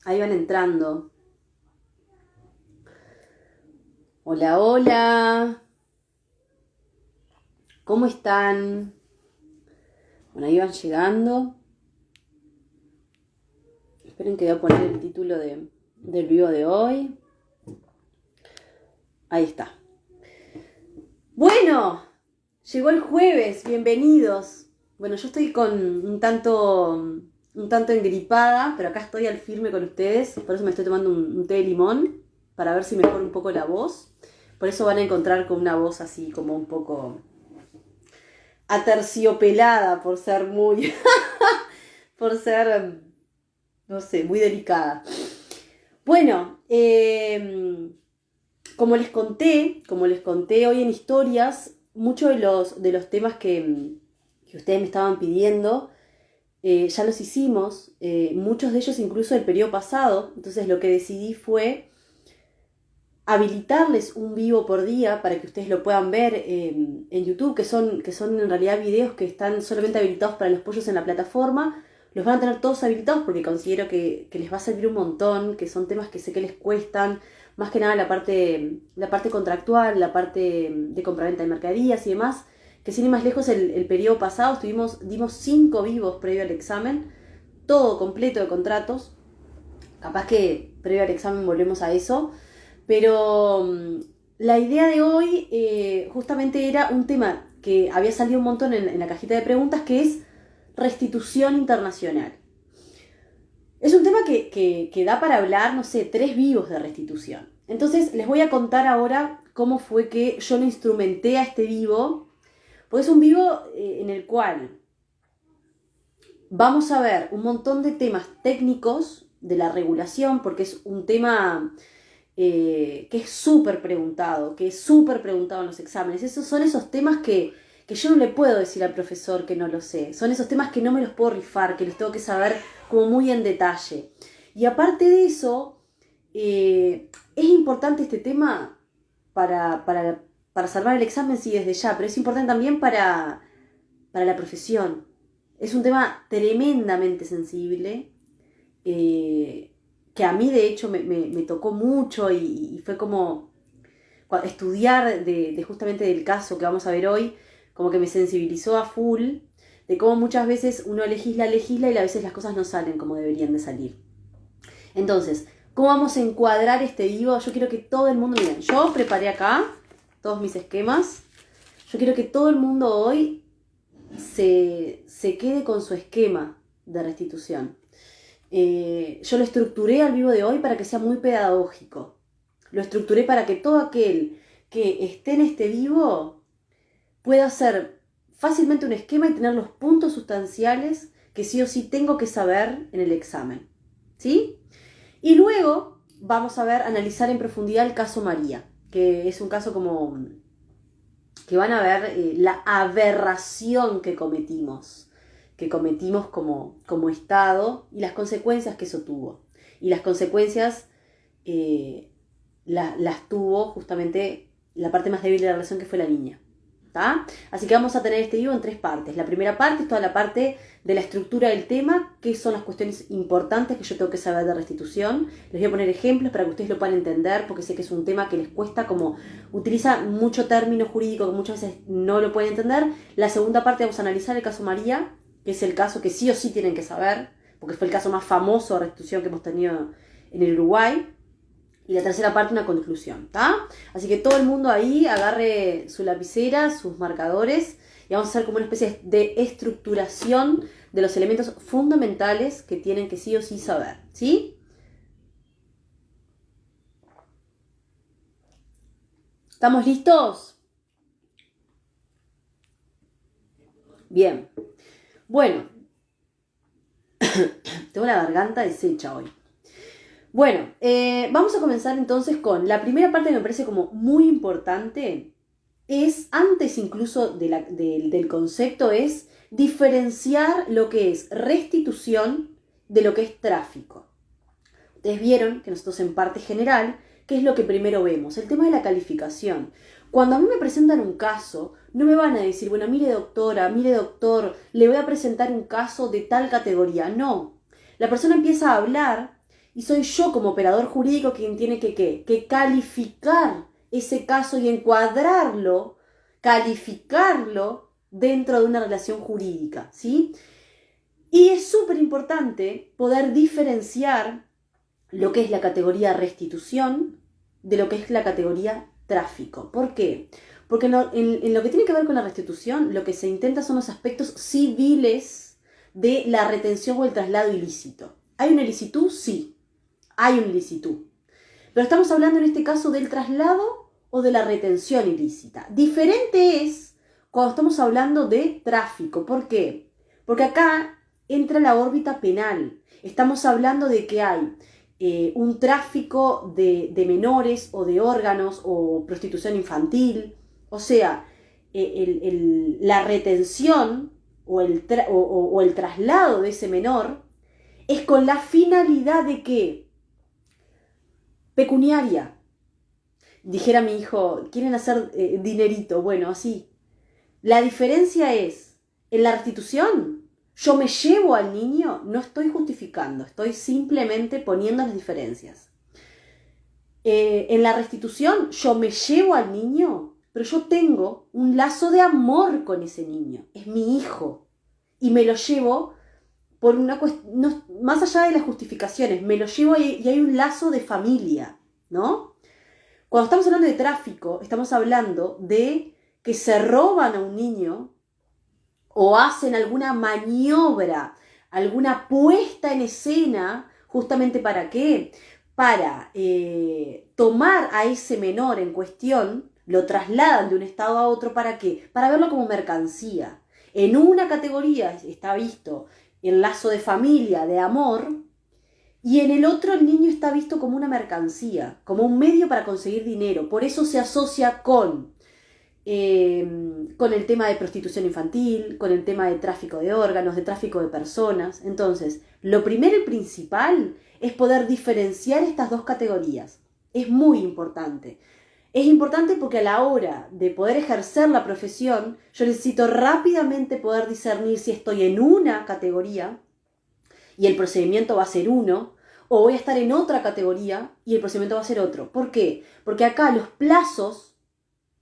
Ahí van entrando. Hola, hola. ¿Cómo están? Bueno, ahí van llegando. Esperen que voy a poner el título del video de hoy. Ahí está. Bueno, llegó el jueves. Bienvenidos. Bueno, yo estoy con un tanto engripada, pero acá estoy al firme con ustedes. Por eso me estoy tomando un té de limón, para ver si mejora un poco la voz. Por eso van a encontrar con una voz así como un poco aterciopelada, por ser muy... por ser, no sé, muy delicada. Bueno, como les conté hoy en historias, muchos de los temas que ustedes me estaban pidiendo, ya los hicimos, muchos de ellos incluso el periodo pasado. Entonces lo que decidí fue habilitarles un vivo por día para que ustedes lo puedan ver en YouTube, que son en realidad videos que están solamente habilitados para los pollos en la plataforma. Los van a tener todos habilitados porque considero que les va a servir un montón, que son temas que sé que les cuestan, más que nada la parte contractual, la parte de compraventa de mercaderías y demás, que sin ir más lejos el periodo pasado dimos 5 vivos previo al examen, todo completo de contratos. Capaz que previo al examen volvemos a eso. Pero la idea de hoy justamente era un tema que había salido un montón en la cajita de preguntas, que es restitución internacional. Es un tema que da para hablar, no sé, 3 vivos de restitución. Entonces les voy a contar ahora cómo fue que yo lo instrumenté a este vivo, porque es un vivo en el cual vamos a ver un montón de temas técnicos de la regulación, porque es un tema que es súper preguntado, en los exámenes. Esos son esos temas que yo no le puedo decir al profesor que no lo sé. Son esos temas que no me los puedo rifar, que los tengo que saber como muy en detalle. Y aparte de eso, es importante este tema para salvar el examen, sí, desde ya, pero es importante también para la profesión. Es un tema tremendamente sensible, que a mí de hecho me tocó mucho y fue como estudiar de justamente del caso que vamos a ver hoy, como que me sensibilizó a full, de cómo muchas veces uno legisla y a veces las cosas no salen como deberían de salir. Entonces, ¿cómo vamos a encuadrar este vivo? Yo quiero que todo el mundo, miren, yo preparé acá todos mis esquemas. Yo quiero que todo el mundo hoy se quede con su esquema de restitución. Yo lo estructuré al vivo de hoy para que sea muy pedagógico. Lo estructuré para que todo aquel que esté en este vivo pueda hacer fácilmente un esquema y tener los puntos sustanciales que sí o sí tengo que saber en el examen. ¿Sí? Y luego vamos a analizar en profundidad el caso María, que es un caso como que van a ver la aberración que cometimos como Estado y las consecuencias que eso tuvo. Y las consecuencias las tuvo justamente la parte más débil de la relación, que fue la niña. ¿Tá? Así que vamos a tener este vivo en 3 partes. La primera parte es toda la parte de la estructura del tema, qué son las cuestiones importantes que yo tengo que saber de restitución. Les voy a poner ejemplos para que ustedes lo puedan entender, porque sé que es un tema que les cuesta, como utiliza mucho término jurídico que muchas veces no lo pueden entender. La segunda parte vamos a analizar el caso María, que es el caso que sí o sí tienen que saber, porque fue el caso más famoso de restitución que hemos tenido en el Uruguay. Y la tercera parte, una conclusión, ¿tá? Así que todo el mundo ahí agarre su lapicera, sus marcadores, y vamos a hacer como una especie de estructuración de los elementos fundamentales que tienen que sí o sí saber, ¿sí? ¿Estamos listos? Bien. Bueno, tengo la garganta deshecha hoy. Bueno, vamos a comenzar entonces con la primera parte que me parece como muy importante. Es, antes incluso del concepto, es diferenciar lo que es restitución de lo que es tráfico. Ustedes vieron que nosotros en parte general, ¿qué es lo que primero vemos? El tema de la calificación. Cuando a mí me presentan un caso, no me van a decir, bueno, mire doctora, mire doctor, le voy a presentar un caso de tal categoría. No, la persona empieza a hablar y soy yo como operador jurídico quien tiene que calificar ese caso y encuadrarlo, calificarlo dentro de una relación jurídica, ¿sí? Y es súper importante poder diferenciar lo que es la categoría restitución de lo que es la categoría tráfico. ¿Por qué? Porque en lo que tiene que ver con la restitución, lo que se intenta son los aspectos civiles de la retención o el traslado ilícito. ¿Hay una ilicitud? Sí, hay una ilicitud. Pero estamos hablando en este caso del traslado o de la retención ilícita. Diferente es cuando estamos hablando de tráfico. ¿Por qué? Porque acá entra la órbita penal. Estamos hablando de que hay un tráfico de menores o de órganos o prostitución infantil. O sea, la retención o el traslado de ese menor es con la finalidad de que pecuniaria. Dijera mi hijo, quieren hacer dinerito. Bueno, así. La diferencia es, en la restitución, yo me llevo al niño, no estoy justificando, estoy simplemente poniendo las diferencias. En la restitución, yo me llevo al niño, pero yo tengo un lazo de amor con ese niño. Es mi hijo. Y me lo llevo por una cuestión, no, más allá de las justificaciones, me lo llevo y hay un lazo de familia, ¿no? Cuando estamos hablando de tráfico, estamos hablando de que se roban a un niño o hacen alguna maniobra, alguna puesta en escena, justamente ¿para qué? Para tomar a ese menor en cuestión, lo trasladan de un estado a otro, ¿para qué? Para verlo como mercancía. En una categoría está visto el lazo de familia, de amor, y en el otro el niño está visto como una mercancía, como un medio para conseguir dinero. Por eso se asocia con el tema de prostitución infantil, con el tema de tráfico de órganos, de tráfico de personas. Entonces, lo primero y principal es poder diferenciar estas dos categorías. Es muy importante. Es importante porque a la hora de poder ejercer la profesión, yo necesito rápidamente poder discernir si estoy en una categoría y el procedimiento va a ser uno, o voy a estar en otra categoría y el procedimiento va a ser otro. ¿Por qué? Porque acá los plazos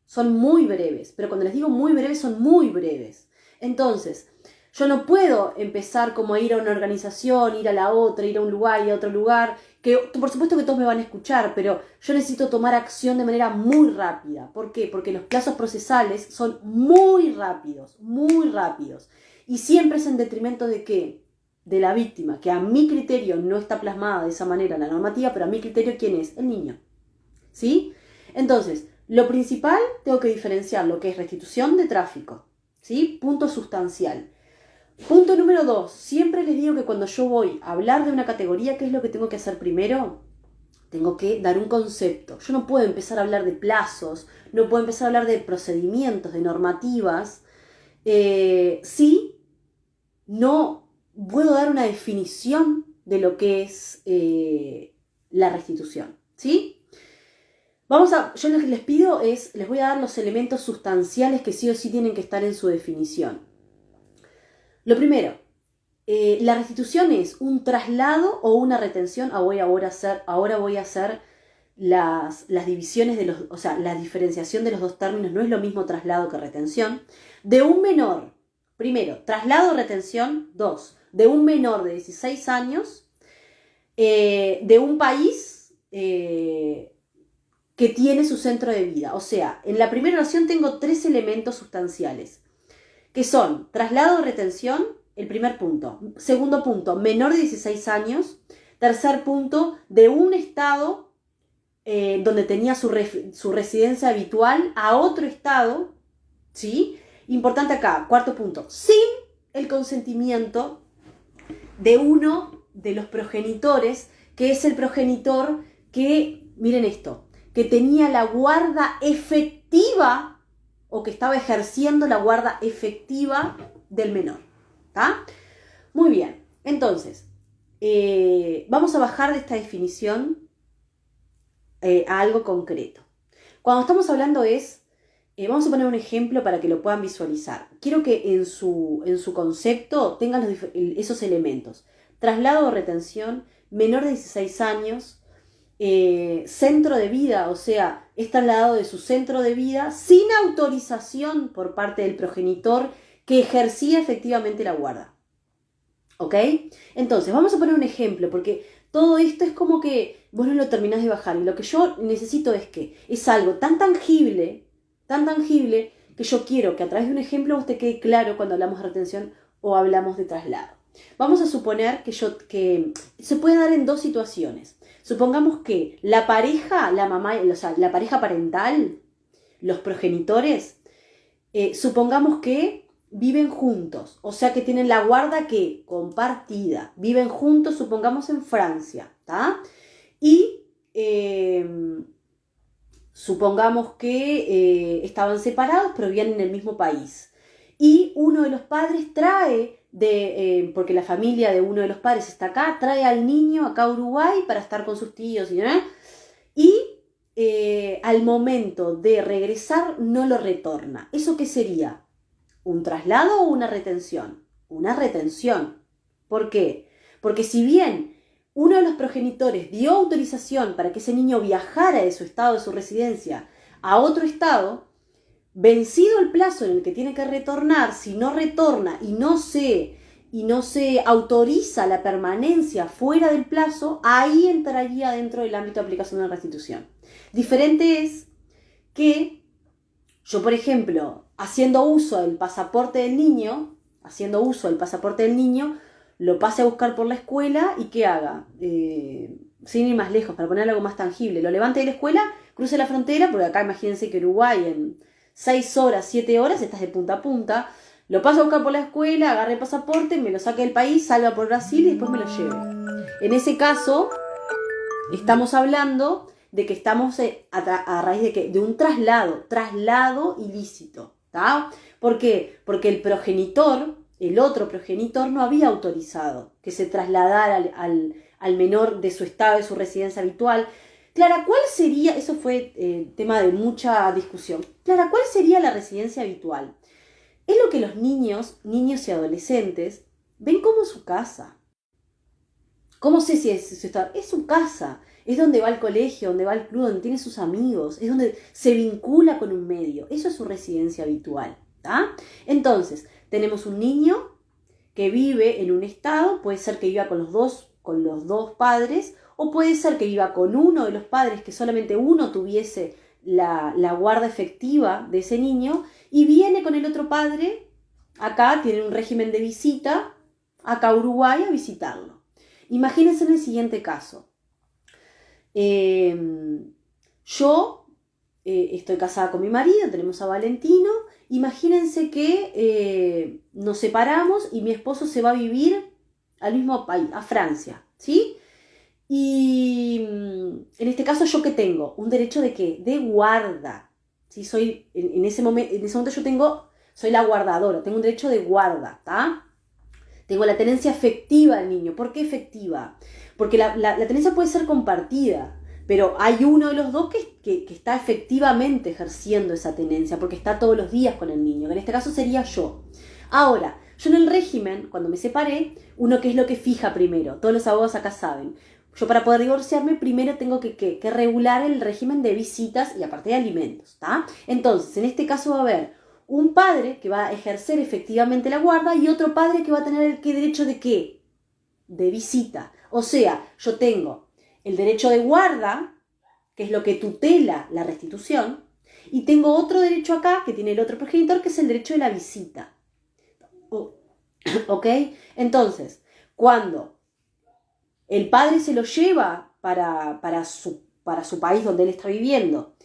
son muy breves, pero cuando les digo muy breves, son muy breves. Entonces, yo no puedo empezar como a ir a una organización, ir a la otra, ir a un lugar y a otro lugar, que por supuesto que todos me van a escuchar, pero yo necesito tomar acción de manera muy rápida. ¿Por qué? Porque los plazos procesales son muy rápidos, y siempre es en detrimento de ¿qué? De la víctima, que a mi criterio no está plasmada de esa manera en la normativa, pero a mi criterio, ¿quién es? El niño. ¿Sí? Entonces, lo principal, tengo que diferenciar lo que es restitución de tráfico, ¿sí? Punto sustancial. Punto número 2, siempre les digo que cuando yo voy a hablar de una categoría, ¿qué es lo que tengo que hacer primero? Tengo que dar un concepto. Yo no puedo empezar a hablar de plazos, no puedo empezar a hablar de procedimientos, de normativas, si no puedo dar una definición de lo que es la restitución, ¿sí? Yo lo que les pido es, les voy a dar los elementos sustanciales que sí o sí tienen que estar en su definición. Lo primero, la restitución es un traslado o una retención. Ahora voy a hacer las divisiones de o sea, la diferenciación de los dos términos. No es lo mismo traslado que retención. De un menor, primero, traslado o retención. 2, de un menor de 16 años, de un país que tiene su centro de vida. O sea, en la primera oración tengo 3 elementos sustanciales, que son traslado o retención, el primer punto. Segundo punto, menor de 16 años. Tercer punto, de un estado donde tenía su residencia habitual a otro estado, ¿sí? Importante acá, cuarto punto, sin el consentimiento de uno de los progenitores, que es el progenitor que, miren esto, que tenía la guarda efectiva o que estaba ejerciendo la guarda efectiva del menor. ¿Está? Muy bien. Entonces, vamos a bajar de esta definición a algo concreto. Cuando estamos hablando vamos a poner un ejemplo para que lo puedan visualizar. Quiero que en su concepto tengan esos elementos. traslado o retención, menor de 16 años, centro de vida, o sea, es trasladado de su centro de vida sin autorización por parte del progenitor que ejercía efectivamente la guarda. ¿Ok? Entonces, vamos a poner un ejemplo, porque todo esto es como que vos no lo terminás de bajar. Y lo que yo necesito es que es algo tan tangible, que yo quiero que a través de un ejemplo vos te quede claro cuando hablamos de retención o hablamos de traslado. Vamos a suponer que se puede dar en dos situaciones. Supongamos que la pareja, la mamá, o sea, la pareja parental, los progenitores, supongamos que viven juntos, o sea que tienen la guarda que compartida, viven juntos, supongamos en Francia, ¿tá? Y supongamos que estaban separados pero vivían en el mismo país. Y uno de los padres trae, porque la familia de uno de los padres está acá, trae al niño acá a Uruguay para estar con sus tíos y al momento de regresar no lo retorna. ¿Eso qué sería? ¿Un traslado o una retención? Una retención. ¿Por qué? Porque si bien uno de los progenitores dio autorización para que ese niño viajara de su estado, de su residencia, a otro estado, vencido el plazo en el que tiene que retornar, si no retorna y no se autoriza la permanencia fuera del plazo, ahí entraría dentro del ámbito de aplicación de la restitución. Diferente es que yo, por ejemplo, haciendo uso del pasaporte del niño, lo pase a buscar por la escuela y ¿qué haga? Sin ir más lejos, para poner algo más tangible, lo levante de la escuela, cruce la frontera, porque acá imagínense que Uruguay en 6 horas, 7 horas, estás de punta a punta, lo paso a buscar por la escuela, agarre el pasaporte, me lo saque del país, salga por Brasil y después me lo lleve. En ese caso, estamos hablando de que estamos a raíz de ¿qué? De un traslado ilícito, ¿tá? ¿Por qué? Porque el otro progenitor no había autorizado que se trasladara al menor de su estado, de su residencia habitual. Clara, ¿cuál sería? Eso fue tema de mucha discusión. Clara, ¿cuál sería la residencia habitual? Es lo que los niños y adolescentes ven como su casa. ¿Cómo sé si es su estado? Es su casa. Es donde va al colegio, donde va al club, donde tiene sus amigos. Es donde se vincula con un medio. Eso es su residencia habitual, ¿tá? Entonces, tenemos un niño que vive en un estado. Puede ser que viva con los dos padres, o puede ser que viva con uno de los padres, que solamente uno tuviese la guarda efectiva de ese niño, y viene con el otro padre, acá tiene un régimen de visita, acá a Uruguay a visitarlo. Imagínense en el siguiente caso. Yo estoy casada con mi marido, tenemos a Valentino. Imagínense que nos separamos y mi esposo se va a vivir al mismo país, a Francia, ¿sí? Y en este caso, ¿yo qué tengo? Un derecho de ¿qué? De guarda. ¿Sí? Soy, en ese momento soy la guardadora, tengo un derecho de guarda, ¿tá? Tengo la tenencia efectiva del niño. ¿Por qué efectiva? Porque la tenencia puede ser compartida, pero hay uno de los dos que está efectivamente ejerciendo esa tenencia, porque está todos los días con el niño, que en este caso sería yo. Ahora, yo en el régimen, cuando me separé, uno ¿qué es lo que fija primero? Todos los abogados acá saben. Yo para poder divorciarme primero tengo que regular el régimen de visitas y aparte de alimentos, ¿tá? Entonces, en este caso va a haber un padre que va a ejercer efectivamente la guarda y otro padre que va a tener el derecho de ¿qué? De visita. O sea, yo tengo el derecho de guarda, que es lo que tutela la restitución, y tengo otro derecho acá que tiene el otro progenitor, que es el derecho de la visita. ¿Ok? Entonces, cuando el padre se lo lleva para su país donde él está viviendo,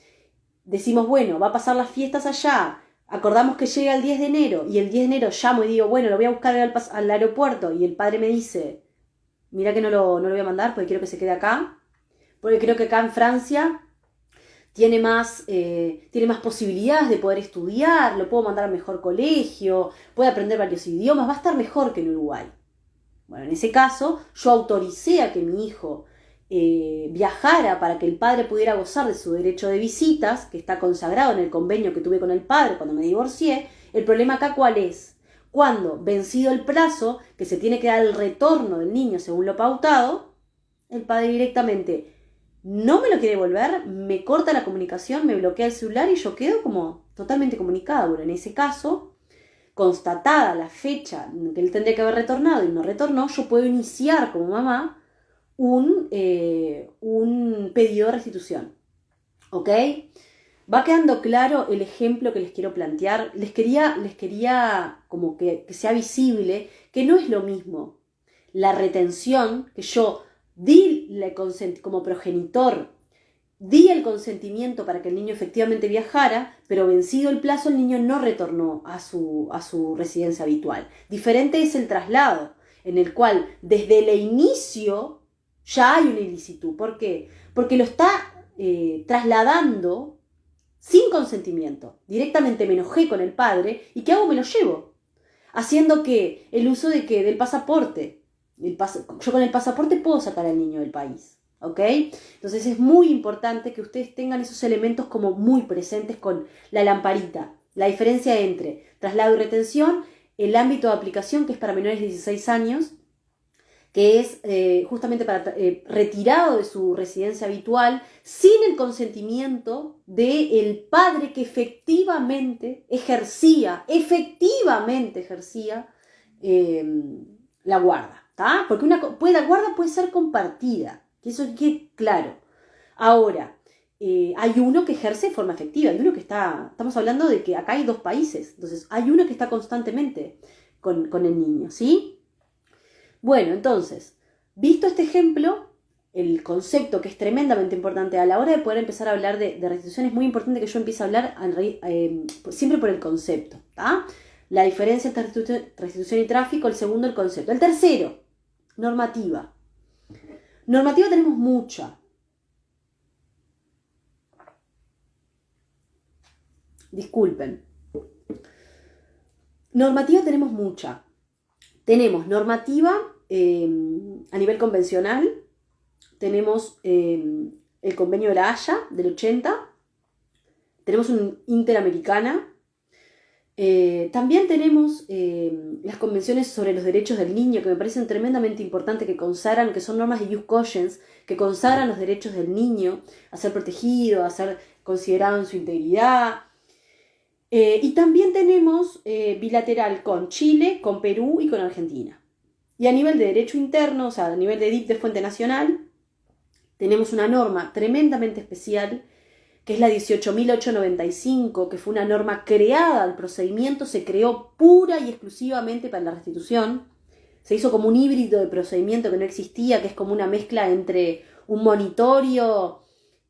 decimos, bueno, va a pasar las fiestas allá, acordamos que llega el 10 de enero, y el 10 de enero llamo y digo, bueno, lo voy a buscar al aeropuerto, y el padre me dice, mira que no lo voy a mandar porque quiero que se quede acá, porque creo que acá en Francia tiene más posibilidades de poder estudiar, lo puedo mandar al mejor colegio, puede aprender varios idiomas, va a estar mejor que en Uruguay. Bueno, en ese caso, yo autoricé a que mi hijo viajara para que el padre pudiera gozar de su derecho de visitas, que está consagrado en el convenio que tuve con el padre cuando me divorcié. El problema acá, ¿cuál es? Cuando, vencido el plazo, que se tiene que dar el retorno del niño según lo pautado, el padre directamente no me lo quiere devolver, me corta la comunicación, me bloquea el celular y yo quedo como totalmente comunicada. Bueno, en ese caso, constatada la fecha en que él tendría que haber retornado y no retornó, yo puedo iniciar como mamá un pedido de restitución. ¿Ok? ¿Va quedando claro el ejemplo que les quiero plantear? Les quería como que sea visible que no es lo mismo la retención, que yo como progenitor, di el consentimiento para que el niño efectivamente viajara, pero vencido el plazo el niño no retornó a su residencia habitual. Diferente es el traslado, en el cual desde el inicio ya hay una ilicitud. ¿Por qué? Porque lo está trasladando sin consentimiento. Directamente me enojé con el padre y ¿qué hago? Me lo llevo. Haciendo que el uso del pasaporte. Yo con el pasaporte puedo sacar al niño del país. ¿Ok? Entonces es muy importante que ustedes tengan esos elementos como muy presentes con la lamparita. La diferencia entre traslado y retención, el ámbito de aplicación que es para menores de 16 años, que es justamente para retirado de su residencia habitual sin el consentimiento del padre que efectivamente ejercía la guarda, ¿tá? Porque la guarda puede ser compartida, que eso quede claro. Ahora, hay uno que ejerce de forma efectiva, hay uno que estamos hablando de que acá hay dos países, entonces hay uno que está constantemente con el niño, ¿sí? Bueno, entonces, visto este ejemplo, el concepto que es tremendamente importante a la hora de poder empezar a hablar de restitución, es muy importante que yo empiece a hablar siempre por el concepto, ¿tá? La diferencia entre restitución y tráfico, el segundo, el concepto. El tercero, normativa. Normativa tenemos mucha. Disculpen. Normativa tenemos mucha. Tenemos normativa a nivel convencional, tenemos el convenio de la Haya del 80, tenemos una interamericana, también tenemos las convenciones sobre los derechos del niño, que me parecen tremendamente importantes, que son normas de ius cogens, que consagran los derechos del niño a ser protegido, a ser considerado en su integridad. Y también tenemos bilateral con Chile, con Perú y con Argentina. Y a nivel de derecho interno, o sea, a nivel de DIP de fuente nacional, tenemos una norma tremendamente especial, que es la 18.895, que fue una norma creada, el procedimiento se creó pura y exclusivamente para la restitución. Se hizo como un híbrido de procedimiento que no existía, que es como una mezcla entre un monitorio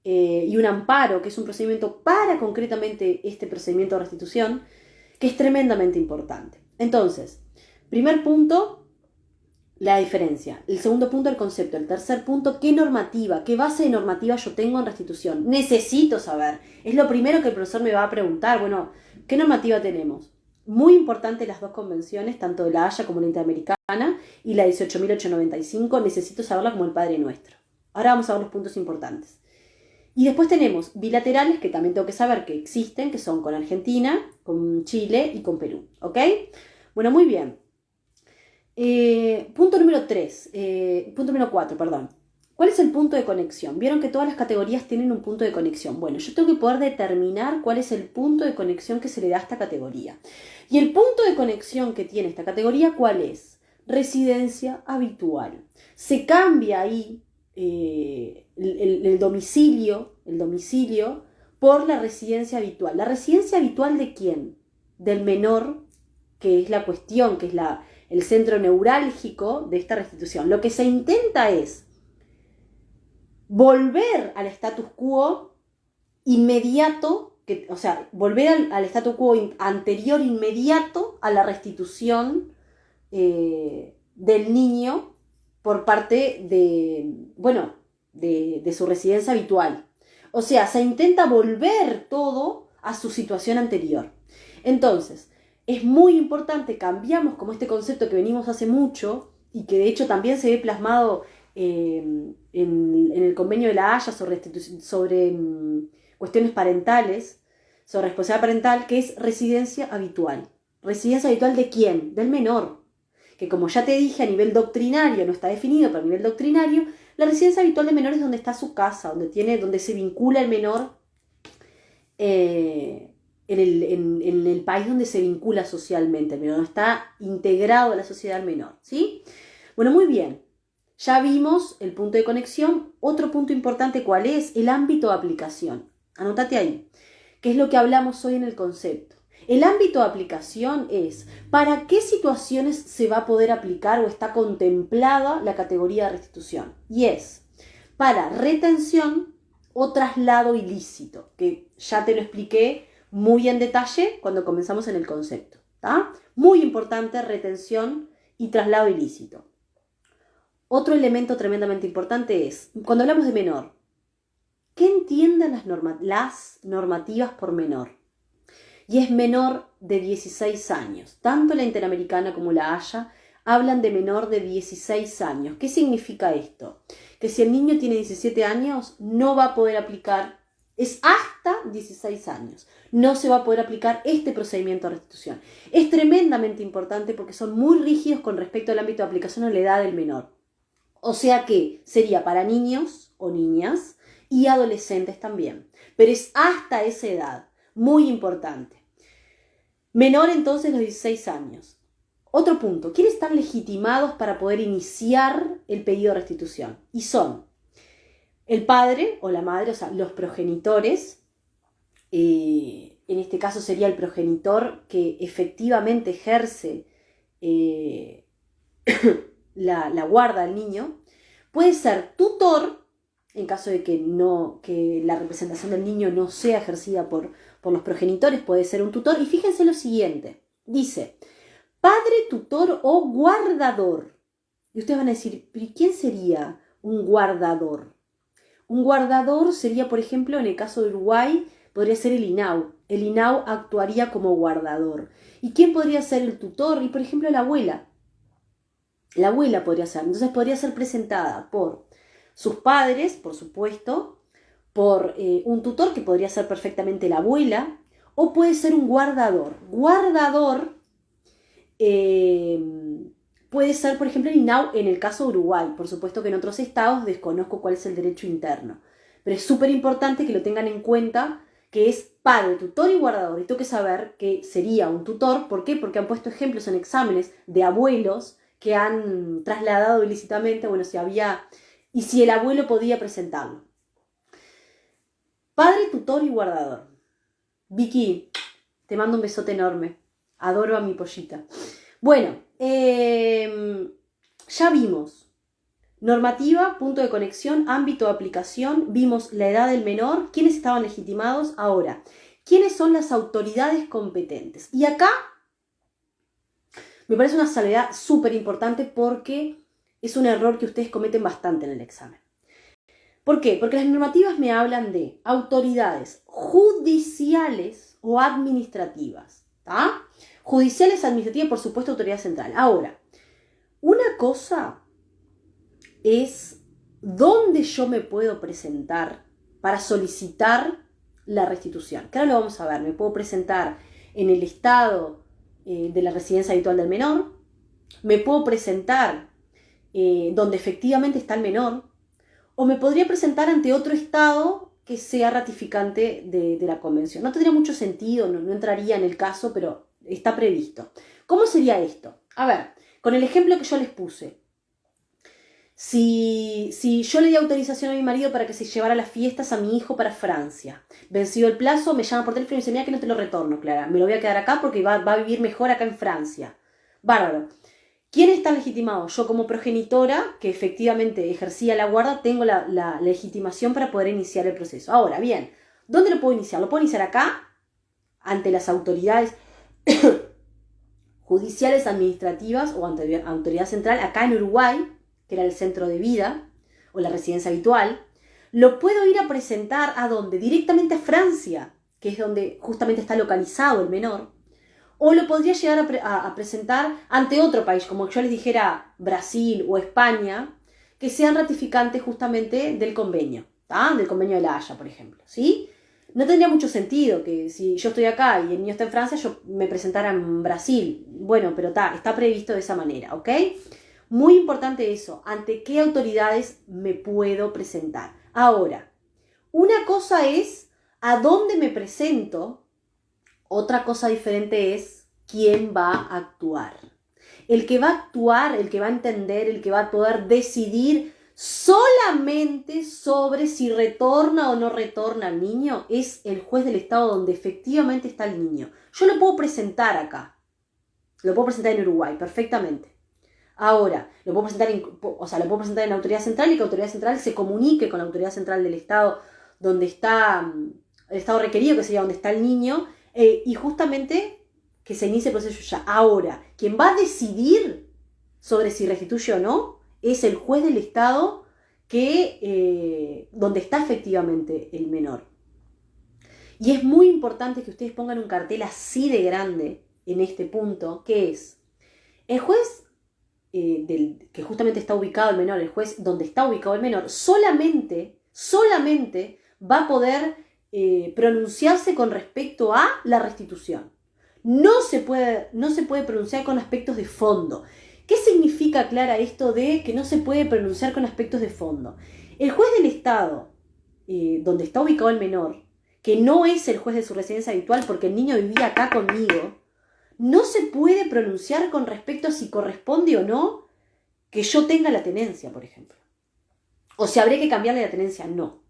y un amparo, que es un procedimiento para concretamente este procedimiento de restitución, que es tremendamente importante. Entonces, primer punto, la diferencia. El segundo punto, el concepto. El tercer punto, qué normativa, qué base de normativa yo tengo en restitución. Necesito saber. Es lo primero que el profesor me va a preguntar. Bueno, ¿qué normativa tenemos? Muy importante las dos convenciones, tanto de la Haya como la Interamericana y la 18.895. Necesito saberla como el Padre Nuestro. Ahora vamos a ver los puntos importantes. Y después tenemos bilaterales, que también tengo que saber que existen, que son con Argentina, con Chile y con Perú. ¿Ok? Bueno, muy bien. Punto número 4, perdón. ¿Cuál es el punto de conexión? Vieron que todas las categorías tienen un punto de conexión. Bueno, yo tengo que poder determinar cuál es el punto de conexión que se le da a esta categoría. Y el punto de conexión que tiene esta categoría, ¿cuál es? Residencia habitual. Se cambia ahí el domicilio por la residencia habitual. ¿La residencia habitual de quién? Del menor, que es la cuestión, que es el centro neurálgico de esta restitución. Lo que se intenta es volver al status quo inmediato, volver al status quo anterior inmediato a la restitución del niño por parte de su residencia habitual. O sea, se intenta volver todo a su situación anterior. Entonces, es muy importante, cambiamos como este concepto que venimos hace mucho y que de hecho también se ve plasmado en el convenio de la Haya sobre cuestiones parentales, sobre responsabilidad parental, que es residencia habitual. Residencia habitual ¿de quién? Del menor. Que como ya te dije, a nivel doctrinario, no está definido, pero a nivel doctrinario, la residencia habitual del menor es donde está su casa, donde se vincula el menor en el país donde se vincula socialmente, el menor está integrado a la sociedad del menor, ¿sí? Bueno, muy bien. Ya vimos el punto de conexión. Otro punto importante, ¿cuál es? El ámbito de aplicación. Anótate ahí. ¿Qué es lo que hablamos hoy en el concepto? El ámbito de aplicación es para qué situaciones se va a poder aplicar o está contemplada la categoría de restitución. Y es para retención o traslado ilícito, que ya te lo expliqué muy en detalle cuando comenzamos en el concepto. ¿Tá? Muy importante, retención y traslado ilícito. Otro elemento tremendamente importante es, cuando hablamos de menor, ¿qué entienden las normativas por menor? Y es menor de 16 años. Tanto la Interamericana como la Haya hablan de menor de 16 años. ¿Qué significa esto? Que si el niño tiene 17 años, no va a poder aplicar, es hasta 16 años, no se va a poder aplicar este procedimiento de restitución. Es tremendamente importante porque son muy rígidos con respecto al ámbito de aplicación a la edad del menor. O sea que sería para niños o niñas y adolescentes también. Pero es hasta esa edad, muy importante. Menor entonces los 16 años. Otro punto, ¿quiénes están legitimados para poder iniciar el pedido de restitución? Y son el padre o la madre, o sea, los progenitores. En este caso sería el progenitor que efectivamente ejerce la guarda del niño. Puede ser tutor, en caso de que la representación del niño no sea ejercida por los progenitores, puede ser un tutor. Y fíjense lo siguiente, dice, padre, tutor o guardador. Y ustedes van a decir, ¿pero quién sería un guardador? Un guardador sería, por ejemplo, en el caso de Uruguay, podría ser el INAU. El INAU actuaría como guardador. ¿Y quién podría ser el tutor? Y, por ejemplo, la abuela. La abuela podría ser. Entonces podría ser presentada por sus padres, por supuesto, por un tutor que podría ser perfectamente la abuela, o puede ser un guardador. Guardador puede ser, por ejemplo, el INAU en el caso de Uruguay. Por supuesto que en otros estados desconozco cuál es el derecho interno. Pero es súper importante que lo tengan en cuenta, que es padre, tutor y guardador. Y tengo que saber que sería un tutor. ¿Por qué? Porque han puesto ejemplos en exámenes de abuelos que han trasladado ilícitamente, bueno, y si el abuelo podía presentarlo. Padre, tutor y guardador. Vicky, te mando un besote enorme. Adoro a mi pollita. Bueno, ya vimos normativa, punto de conexión, ámbito de aplicación, vimos la edad del menor, quiénes estaban legitimados. Ahora, ¿quiénes son las autoridades competentes? Y acá me parece una salvedad súper importante porque es un error que ustedes cometen bastante en el examen. ¿Por qué? Porque las normativas me hablan de autoridades judiciales o administrativas. ¿Tá? Judiciales, administrativas, por supuesto, autoridad central. Ahora, una cosa es dónde yo me puedo presentar para solicitar la restitución. Que ahora lo vamos a ver. Me puedo presentar en el estado de la residencia habitual del menor. Me puedo presentar donde efectivamente está el menor. O me podría presentar ante otro estado que sea ratificante de la convención. No tendría mucho sentido, no entraría en el caso, pero está previsto. ¿Cómo sería esto? A ver, con el ejemplo que yo les puse. Si yo le di autorización a mi marido para que se llevara las fiestas a mi hijo para Francia, vencido el plazo, me llama por teléfono y dice, mira que no te lo retorno, Clara, me lo voy a quedar acá porque va a vivir mejor acá en Francia. Bárbaro. ¿Quién está legitimado? Yo como progenitora, que efectivamente ejercía la guarda, tengo la legitimación para poder iniciar el proceso. Ahora, bien, ¿dónde lo puedo iniciar? ¿Lo puedo iniciar acá? Ante las autoridades judiciales, administrativas o ante autoridad central, acá en Uruguay, que era el centro de vida o la residencia habitual. Lo puedo ir a presentar ¿a dónde? Directamente a Francia, que es donde justamente está localizado el menor. O lo podría llegar a presentar ante otro país, como yo les dijera Brasil o España, que sean ratificantes justamente del convenio, ¿tá? Del convenio de la Haya, por ejemplo, ¿sí? No tendría mucho sentido que si yo estoy acá y el niño está en Francia, yo me presentara en Brasil. Bueno, pero está previsto de esa manera, ¿ok? Muy importante eso, ¿ante qué autoridades me puedo presentar? Ahora, una cosa es a dónde me presento, otra cosa diferente es quién va a actuar. El que va a actuar, el que va a entender, el que va a poder decidir solamente sobre si retorna o no retorna al niño es el juez del estado donde efectivamente está el niño. Yo lo puedo presentar acá, lo puedo presentar en Uruguay perfectamente. Ahora, lo puedo presentar en la autoridad central y que la autoridad central se comunique con la autoridad central del estado donde está el estado requerido, que sería donde está el niño, y justamente que se inicie el proceso ya. Ahora, quien va a decidir sobre si restituye o no es el juez del estado donde está efectivamente el menor. Y es muy importante que ustedes pongan un cartel así de grande en este punto, que es el juez que justamente está ubicado el menor, el juez donde está ubicado el menor, solamente va a poder pronunciarse con respecto a la restitución. No se puede pronunciar con aspectos de fondo. ¿Qué significa, Clara, esto de que no se puede pronunciar con aspectos de fondo? El juez del estado donde está ubicado el menor, que no es el juez de su residencia habitual porque el niño vivía acá conmigo, no se puede pronunciar con respecto a si corresponde o no que yo tenga la tenencia, por ejemplo. O si habría que cambiarle la tenencia, no.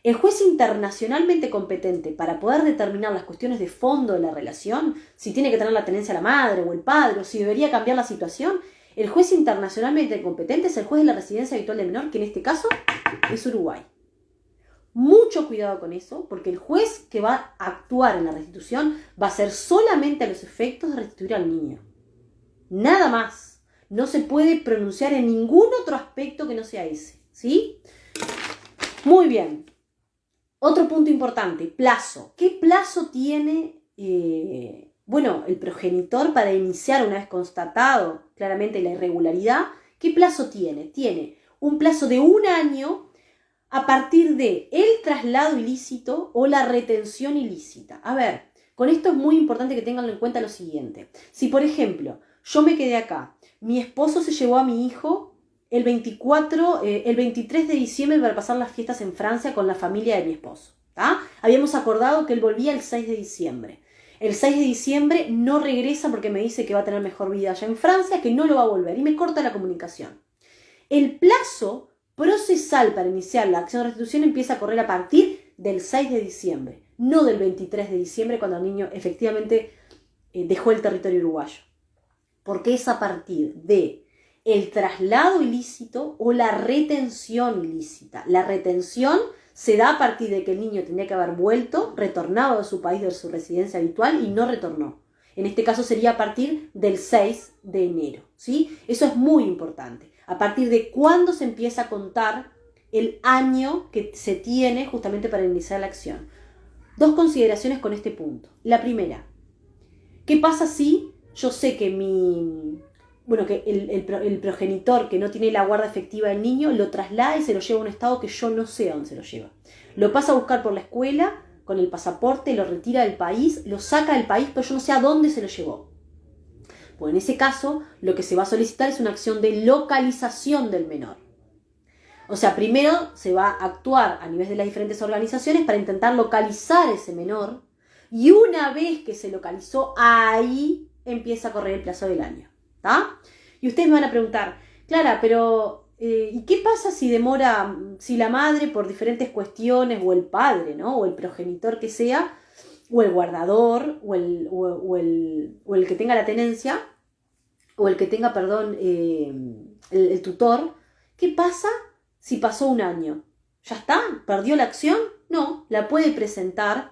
El juez internacionalmente competente para poder determinar las cuestiones de fondo de la relación, si tiene que tener la tenencia la madre o el padre, o si debería cambiar la situación, el juez internacionalmente competente es el juez de la residencia habitual del menor, que en este caso es Uruguay. Mucho cuidado con eso, porque el juez que va a actuar en la restitución va a ser solamente a los efectos de restituir al niño. Nada más. No se puede pronunciar en ningún otro aspecto que no sea ese. ¿Sí? Muy bien. Otro punto importante, plazo. ¿Qué plazo tiene el progenitor para iniciar, una vez constatado claramente la irregularidad? ¿Qué plazo tiene? Tiene un plazo de 1 año a partir de el traslado ilícito o la retención ilícita. A ver, con esto es muy importante que tengan en cuenta lo siguiente. Si, por ejemplo, yo me quedé acá, mi esposo se llevó a mi hijo el 23 de diciembre para pasar las fiestas en Francia con la familia de mi esposo. ¿Tá? Habíamos acordado que él volvía el 6 de diciembre. El 6 de diciembre no regresa porque me dice que va a tener mejor vida allá en Francia, que no lo va a volver y me corta la comunicación. El plazo procesal para iniciar la acción de restitución empieza a correr a partir del 6 de diciembre, no del 23 de diciembre cuando el niño efectivamente dejó el territorio uruguayo. Porque es a partir de el traslado ilícito o la retención ilícita. La retención se da a partir de que el niño tenía que haber retornado a su país de su residencia habitual y no retornó. En este caso sería a partir del 6 de enero. ¿Sí? Eso es muy importante. A partir de cuándo se empieza a contar el año que se tiene justamente para iniciar la acción. 2 consideraciones con este punto. La primera, ¿qué pasa si yo sé que el progenitor que no tiene la guarda efectiva del niño lo traslada y se lo lleva a un estado que yo no sé a dónde se lo lleva? Lo pasa a buscar por la escuela con el pasaporte, lo retira del país, lo saca del país, pero yo no sé a dónde se lo llevó. Pues en ese caso, lo que se va a solicitar es una acción de localización del menor. O sea, primero se va a actuar a nivel de las diferentes organizaciones para intentar localizar ese menor y una vez que se localizó, ahí empieza a correr el plazo del año. ¿Tá? Y ustedes me van a preguntar, Clara, pero ¿y qué pasa si demora, si la madre por diferentes cuestiones o el padre, ¿no? O el progenitor que sea, o el guardador, o el que tenga la tenencia, o el que tenga, el tutor, ¿qué pasa si pasó 1 año? ¿Ya está? ¿Perdió la acción? No, la puede presentar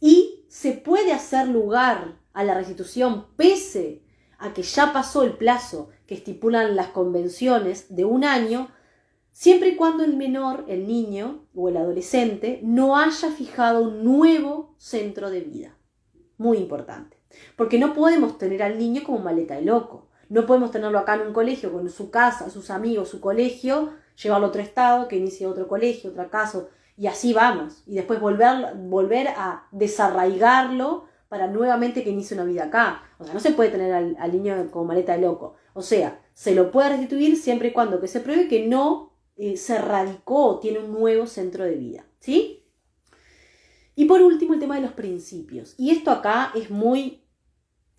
y se puede hacer lugar a la restitución pese a que ya pasó el plazo que estipulan las convenciones de 1 año, siempre y cuando el menor, el niño o el adolescente no haya fijado un nuevo centro de vida. Muy importante. Porque no podemos tener al niño como maleta de loco. No podemos tenerlo acá en un colegio con su casa, sus amigos, su colegio, llevarlo a otro estado, que inicie otro colegio, otra casa, Y así vamos. Y después volver a desarraigarlo para nuevamente que inicie una vida acá. O sea, no se puede tener al niño como maleta de loco. O sea, se lo puede restituir siempre y cuando que se pruebe que no se radicó o tiene un nuevo centro de vida. ¿Sí? Y por último, el tema de los principios. Y esto acá es muy,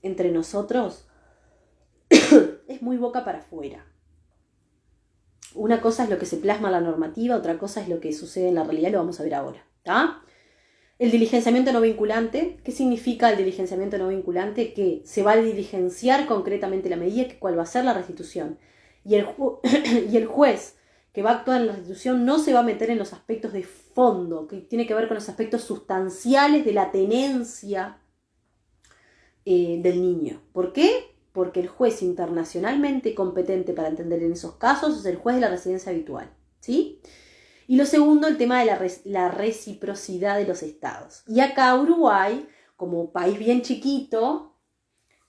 entre nosotros, es muy boca para afuera. Una cosa es lo que se plasma en la normativa, otra cosa es lo que sucede en la realidad, lo vamos a ver ahora. ¿Tá? El diligenciamiento no vinculante. ¿Qué significa el diligenciamiento no vinculante? Que se va a diligenciar concretamente la medida, que cuál va a ser la restitución. Y el juez que va a actuar en la restitución no se va a meter en los aspectos de fondo, que tiene que ver con los aspectos sustanciales de la tenencia del niño. ¿Por qué? Porque el juez internacionalmente competente para entender en esos casos es el juez de la residencia habitual. ¿Sí? Y lo segundo, el tema de la reciprocidad de los estados. Y acá Uruguay, como país bien chiquito,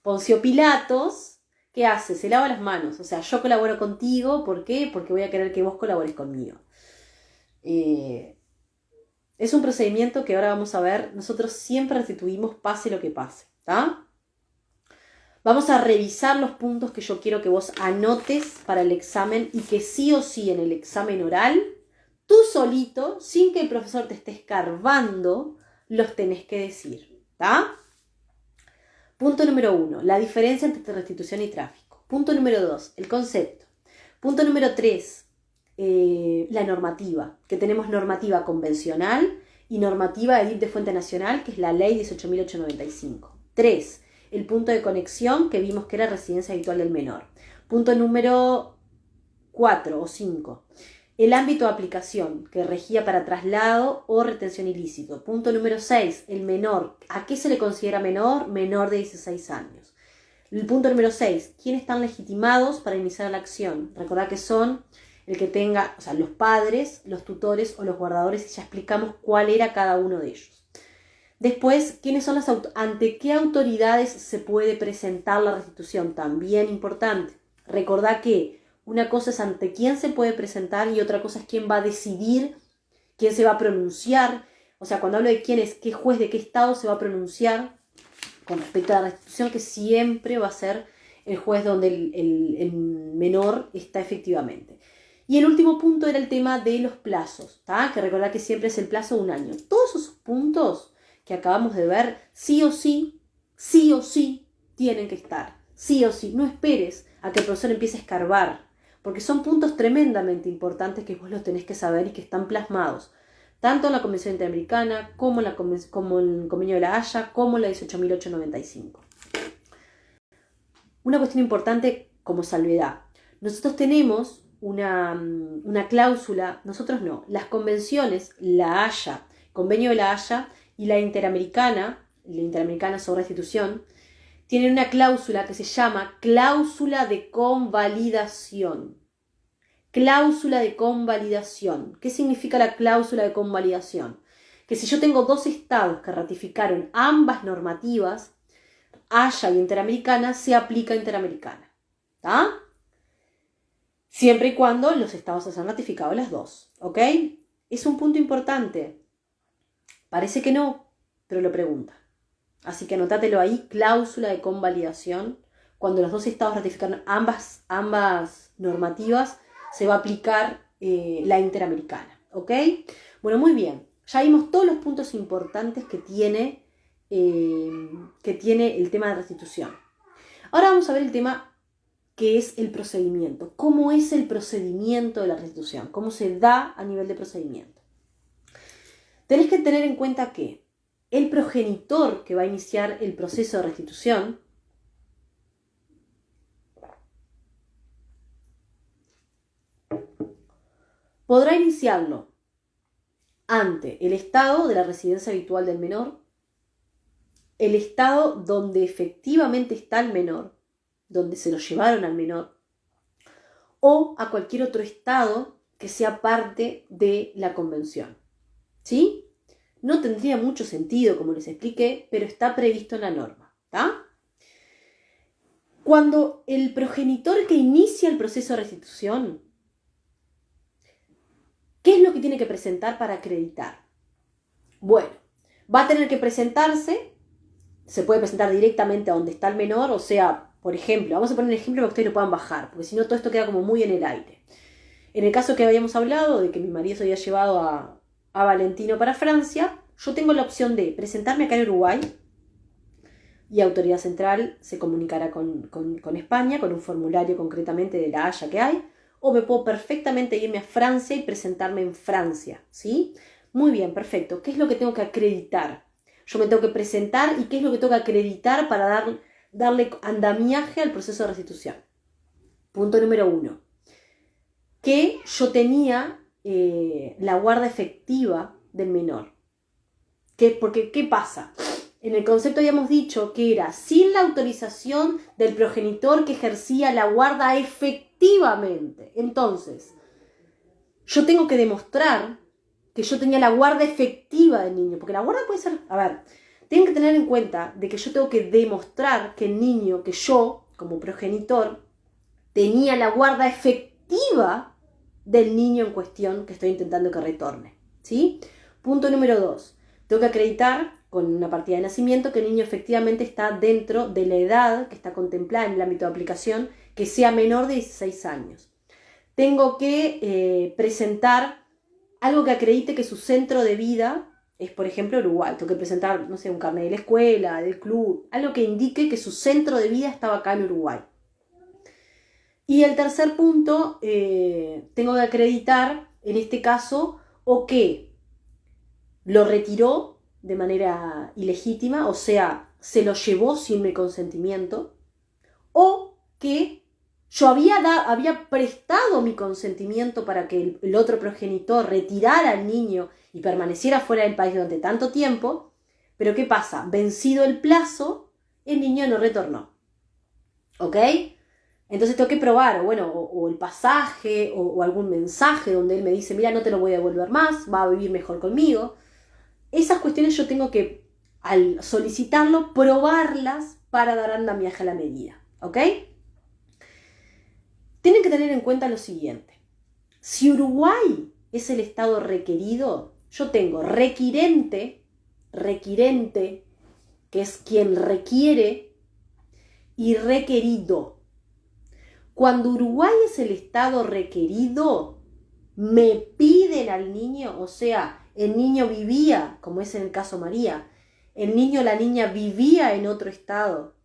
Poncio Pilatos, ¿qué hace? Se lava las manos. O sea, yo colaboro contigo. ¿Por qué? Porque voy a querer que vos colabores conmigo. Es un procedimiento que ahora vamos a ver. Nosotros siempre restituimos pase lo que pase. ¿Tá? Vamos a revisar los puntos que yo quiero que vos anotes para el examen y que sí o sí en el examen oral, tú solito, sin que el profesor te esté escarbando, los tenés que decir. ¿Tá? Punto número 1, la diferencia entre restitución y tráfico. Punto número 2, el concepto. Punto número 3, la normativa, que tenemos normativa convencional y normativa de DIP de fuente nacional, que es la ley 18.895. 3, el punto de conexión, que vimos que era residencia habitual del menor. Punto número 4 o 5, el ámbito de aplicación, que regía para traslado o retención ilícito. Punto número 6, el menor. ¿A qué se le considera menor? Menor de 16 años. El punto número 6, ¿quiénes están legitimados para iniciar la acción? Recordad que son el que tenga, o sea, los padres, los tutores o los guardadores, y ya explicamos cuál era cada uno de ellos. Después, ¿quiénes son ante qué autoridades se puede presentar la restitución? También importante. Recordad que una cosa es ante quién se puede presentar y otra cosa es quién va a decidir, quién se va a pronunciar. O sea, cuando hablo de quién es, qué juez de qué estado se va a pronunciar con respecto a la restitución, que siempre va a ser el juez donde el menor está efectivamente. Y el último punto era el tema de los plazos, ¿tá? Que recordad que siempre es el plazo de 1 año. Todos esos puntos que acabamos de ver, sí o sí, tienen que estar. Sí o sí. No esperes a que el profesor empiece a escarbar, porque son puntos tremendamente importantes que vos los tenés que saber y que están plasmados, tanto en la Convención Interamericana, como en el Convenio de la Haya, como en la 18.895. Una cuestión importante como salvedad. Nosotros tenemos una cláusula, nosotros no, las convenciones, la Haya, Convenio de la Haya y la Interamericana sobre restitución, tienen una cláusula que se llama cláusula de convalidación. Cláusula de convalidación. ¿Qué significa la cláusula de convalidación? Que si yo tengo 2 estados que ratificaron ambas normativas, Haya y Interamericana, se aplica Interamericana. ¿Tá? Siempre y cuando los estados hayan ratificado las 2. ¿Ok? Es un punto importante. Parece que no, pero lo pregunta. Así que anotátelo ahí, cláusula de convalidación. Cuando los 2 estados ratificaron ambas normativas, se va a aplicar la Interamericana. ¿Ok? Bueno, muy bien. Ya vimos todos los puntos importantes que tiene el tema de restitución. Ahora vamos a ver el tema que es el procedimiento. ¿Cómo es el procedimiento de la restitución? ¿Cómo se da a nivel de procedimiento? Tenés que tener en cuenta que el progenitor que va a iniciar el proceso de restitución podrá iniciarlo ante el estado de la residencia habitual del menor, el estado donde efectivamente está el menor, donde se lo llevaron al menor, o a cualquier otro estado que sea parte de la convención. ¿Sí? No tendría mucho sentido, como les expliqué, pero está previsto en la norma. ¿Tá? Cuando el progenitor que inicia el proceso de restitución, ¿qué es lo que que tiene que presentar para acreditar? Bueno, va a tener que presentarse, se puede presentar directamente a donde está el menor, o sea, por ejemplo, vamos a poner un ejemplo para que ustedes lo puedan bajar, porque si no todo esto queda como muy en el aire. En el caso que habíamos hablado, de que mi marido se había llevado a Valentino para Francia, yo tengo la opción de presentarme acá en Uruguay, y Autoridad Central se comunicará con España, con un formulario concretamente de la Haya que hay, o me puedo perfectamente irme a Francia y presentarme en Francia, ¿sí? Muy bien, perfecto. ¿Qué es lo que tengo que acreditar? Yo me tengo que presentar y qué es lo que tengo que acreditar para darle andamiaje al proceso de restitución. Punto número 1. Que yo tenía la guarda efectiva del menor. Porque, ¿qué pasa? En el concepto habíamos dicho que era sin la autorización del progenitor que ejercía la guarda efectivamente. Entonces, yo tengo que demostrar que yo tenía la guarda efectiva del niño. Porque la guarda puede ser... A ver, tienen que tener en cuenta de que yo tengo que demostrar que el niño, que yo, como progenitor, tenía la guarda efectiva del niño en cuestión que estoy intentando que retorne, ¿sí? Punto número 2. Tengo que acreditar con una partida de nacimiento que el niño efectivamente está dentro de la edad que está contemplada en el ámbito de aplicación, que sea menor de 16 años. Tengo que presentar algo que acredite que su centro de vida es, por ejemplo, Uruguay. Tengo que presentar, no sé, un carnet de la escuela, del club, algo que indique que su centro de vida estaba acá en Uruguay. Y el tercer punto, tengo que acreditar, en este caso, o que lo retiró de manera ilegítima, o sea, se lo llevó sin mi consentimiento, o que yo había prestado mi consentimiento para que el otro progenitor retirara al niño y permaneciera fuera del país durante tanto tiempo, pero ¿qué pasa? Vencido el plazo, el niño no retornó. ¿Ok? Entonces tengo que probar, o el pasaje, o algún mensaje donde él me dice, mira, no te lo voy a devolver más, va a vivir mejor conmigo. Esas cuestiones yo tengo que, al solicitarlo, probarlas para dar andamiaje a la medida, ¿ok? Tienen que tener en cuenta lo siguiente. Si Uruguay es el estado requerido, yo tengo requirente, que es quien requiere, y requerido. Cuando Uruguay es el estado requerido, me piden al niño, o sea, el niño vivía, como es en el caso María, el niño o la niña vivía en otro estado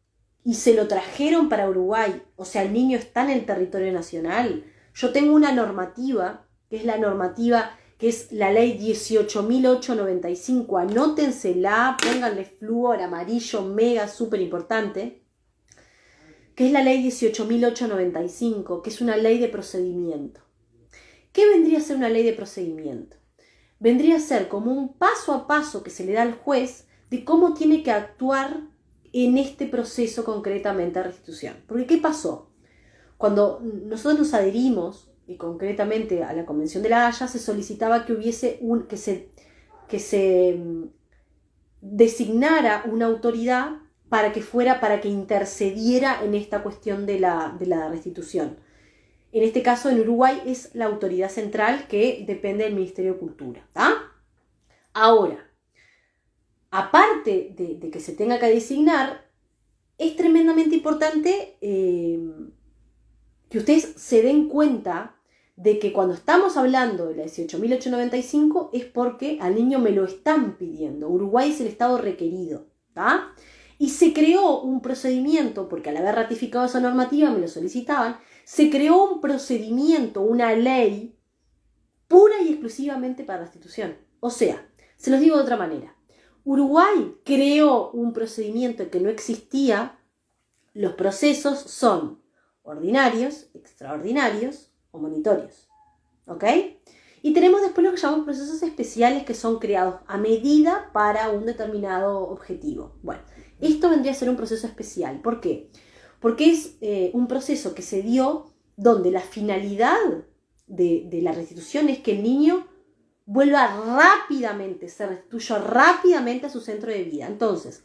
y se lo trajeron para Uruguay, o sea, el niño está en el territorio nacional. Yo tengo una normativa, que es la normativa, que es la ley 18.895, anótensela, pónganle flúor amarillo, mega, súper importante, que es la ley 18.895, que es una ley de procedimiento. ¿Qué vendría a ser una ley de procedimiento? Vendría a ser como un paso a paso que se le da al juez de cómo tiene que actuar en este proceso concretamente de restitución. Porque ¿qué pasó? Cuando nosotros nos adherimos, y concretamente a la Convención de la Haya, se solicitaba que hubiese que se designara una autoridad para que intercediera en esta cuestión de la restitución. En este caso, en Uruguay, es la autoridad central que depende del Ministerio de Cultura. Ahora, aparte de que se tenga que designar, es tremendamente importante que ustedes se den cuenta de que cuando estamos hablando de la 18.895 es porque al niño me lo están pidiendo. Uruguay es el estado requerido. Y se creó un procedimiento, porque al haber ratificado esa normativa me lo solicitaban, se creó un procedimiento, una ley pura y exclusivamente para restitución. O sea, se los digo de otra manera. Uruguay creó un procedimiento que no existía. Los procesos son ordinarios, extraordinarios o monitorios. ¿Ok? Y tenemos después lo que llamamos procesos especiales, que son creados a medida para un determinado objetivo. Bueno, esto vendría a ser un proceso especial. ¿Por qué? Porque es un proceso que se dio donde la finalidad de la restitución es que el niño vuelva rápidamente, se restituya rápidamente a su centro de vida. Entonces,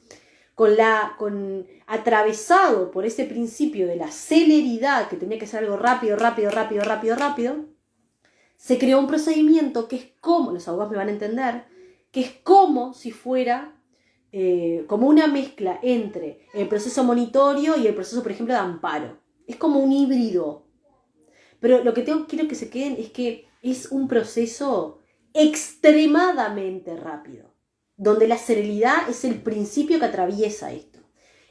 atravesado por ese principio de la celeridad, que tenía que ser algo rápido, se creó un procedimiento que es como, los abogados me van a entender, que es como si fuera como una mezcla entre el proceso monitorio y el proceso, por ejemplo, de amparo. Es como un híbrido. Pero lo que quiero que se queden es que es un proceso extremadamente rápido, donde la celeridad es el principio que atraviesa esto.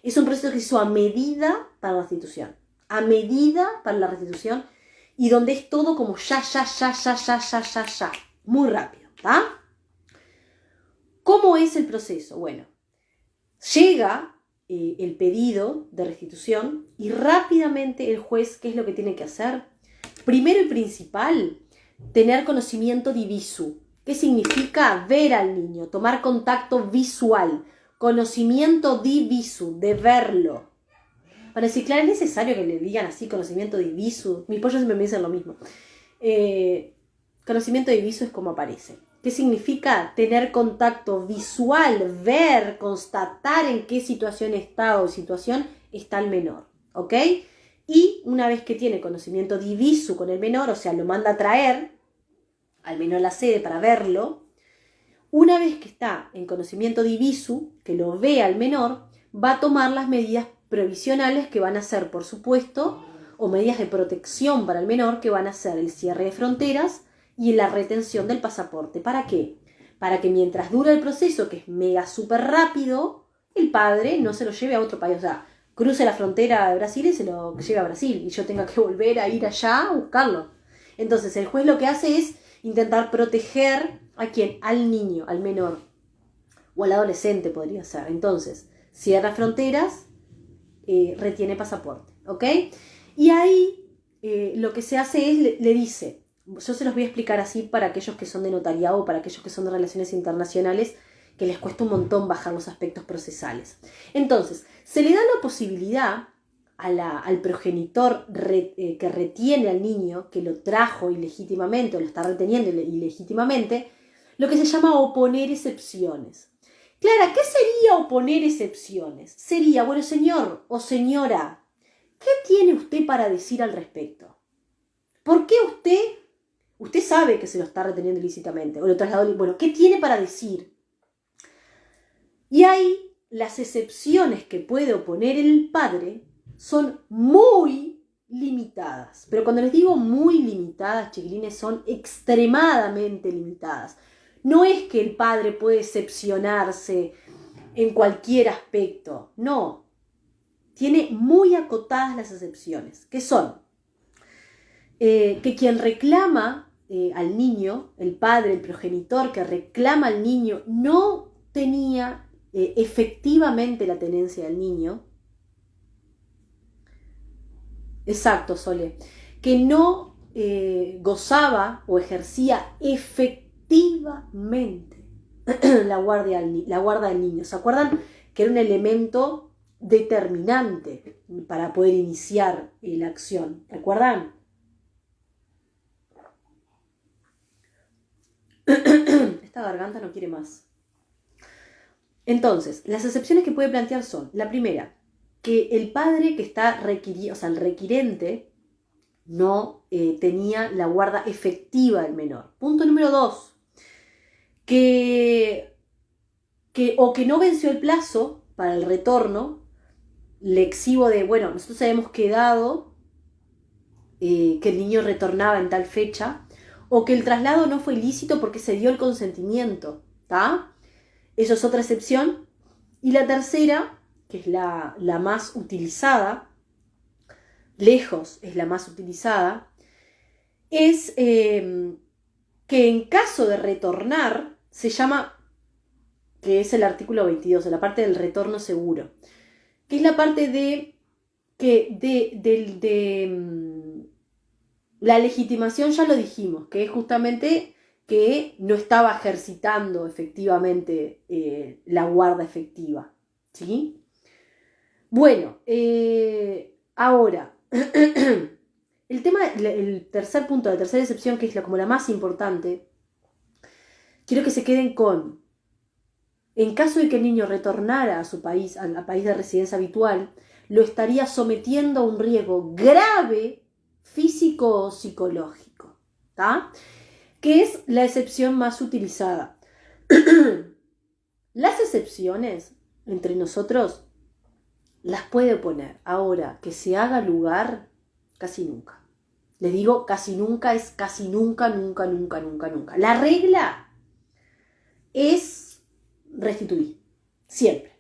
Es un proceso que se hizo a medida para la restitución. A medida para la restitución y donde es todo como ya. Muy rápido, ¿tá? ¿Cómo es el proceso? Bueno, llega el pedido de restitución y rápidamente el juez, ¿qué es lo que tiene que hacer? Primero y principal, tener conocimiento divisu. ¿Qué significa? Ver al niño, tomar contacto visual. Conocimiento divisu, de verlo. Para decir, claro, es necesario que le digan así, conocimiento divisu. Mis pollos siempre me dicen lo mismo. Conocimiento divisu es como aparece. ¿Qué significa? Tener contacto visual, ver, constatar en qué situación está o situación está el menor. ¿Ok? Y una vez que tiene conocimiento divisu con el menor, o sea, lo manda a traer al menor a la sede para verlo, una vez que está en conocimiento divisu, que lo ve al menor, va a tomar las medidas provisionales que van a ser, por supuesto, o medidas de protección para el menor, que van a ser el cierre de fronteras y la retención del pasaporte. ¿Para qué? Para que mientras dura el proceso, que es mega súper rápido, el padre no se lo lleve a otro país. O sea, cruce la frontera de Brasil y se lo lleve a Brasil y yo tenga que volver a ir allá a buscarlo. Entonces el juez lo que hace es intentar proteger ¿a quién? Al niño, al menor o al adolescente podría ser. Entonces cierra fronteras, retiene pasaporte, ¿ok? Y ahí lo que se hace es, le dice, yo se los voy a explicar así para aquellos que son de notariado o para aquellos que son de relaciones internacionales, que les cuesta un montón bajar los aspectos procesales. Entonces, se le da la posibilidad al progenitor que retiene al niño, que lo trajo ilegítimamente o lo está reteniendo ilegítimamente, lo que se llama oponer excepciones. Clara, ¿qué sería oponer excepciones? Sería, bueno, señor o señora, ¿qué tiene usted para decir al respecto? ¿Por qué usted sabe que se lo está reteniendo ilícitamente o lo trasladó? Bueno, ¿qué tiene para decir? Y ahí las excepciones que puede oponer el padre son muy limitadas. Pero cuando les digo muy limitadas, chiquilines, son extremadamente limitadas. No es que el padre puede excepcionarse en cualquier aspecto. No. Tiene muy acotadas las excepciones, que son que quien reclama al niño, el padre, el progenitor que reclama al niño, no tenía efectivamente la tenencia del niño. Exacto, Sole. Que no gozaba o ejercía efectivamente la guarda del niño. ¿Se acuerdan que era un elemento determinante para poder iniciar la acción? ¿Recuerdan? Esta garganta no quiere más. Entonces, las excepciones que puede plantear son, la primera, que el padre que está requiriendo, o sea, el requirente, no tenía la guarda efectiva del menor. Punto número 2, que no venció el plazo para el retorno lexivo de, bueno, nosotros habíamos quedado que el niño retornaba en tal fecha, o que el traslado no fue ilícito porque se dio el consentimiento, ¿tá? Eso es otra excepción. Y la tercera, que es la más utilizada, lejos es la más utilizada, es que en caso de retornar, se llama, que es el artículo 22, la parte del retorno seguro, que es la parte de la legitimación, ya lo dijimos, que es justamente que no estaba ejercitando efectivamente la guarda efectiva, ¿sí? Bueno, ahora, el tercer punto, la tercera excepción, que es como la más importante, quiero que se queden con, en caso de que el niño retornara a su país, al país de residencia habitual, lo estaría sometiendo a un riesgo grave físico o psicológico, ¿tá? que es la excepción más utilizada. Las excepciones entre nosotros las puede poner ahora que se haga lugar casi nunca. Les digo, casi nunca es casi nunca, nunca, nunca, nunca, nunca. La regla es restituir, siempre.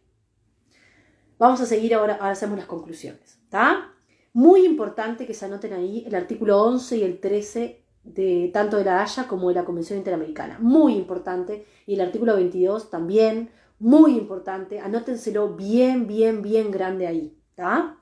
Vamos a seguir ahora hacemos las conclusiones, ¿está? Muy importante que se anoten ahí el artículo 11 y el 13 de tanto de la Haya como de la Convención Interamericana. Muy importante. Y el artículo 22 también, muy importante. Anótenselo bien, bien, bien grande ahí, ¿está?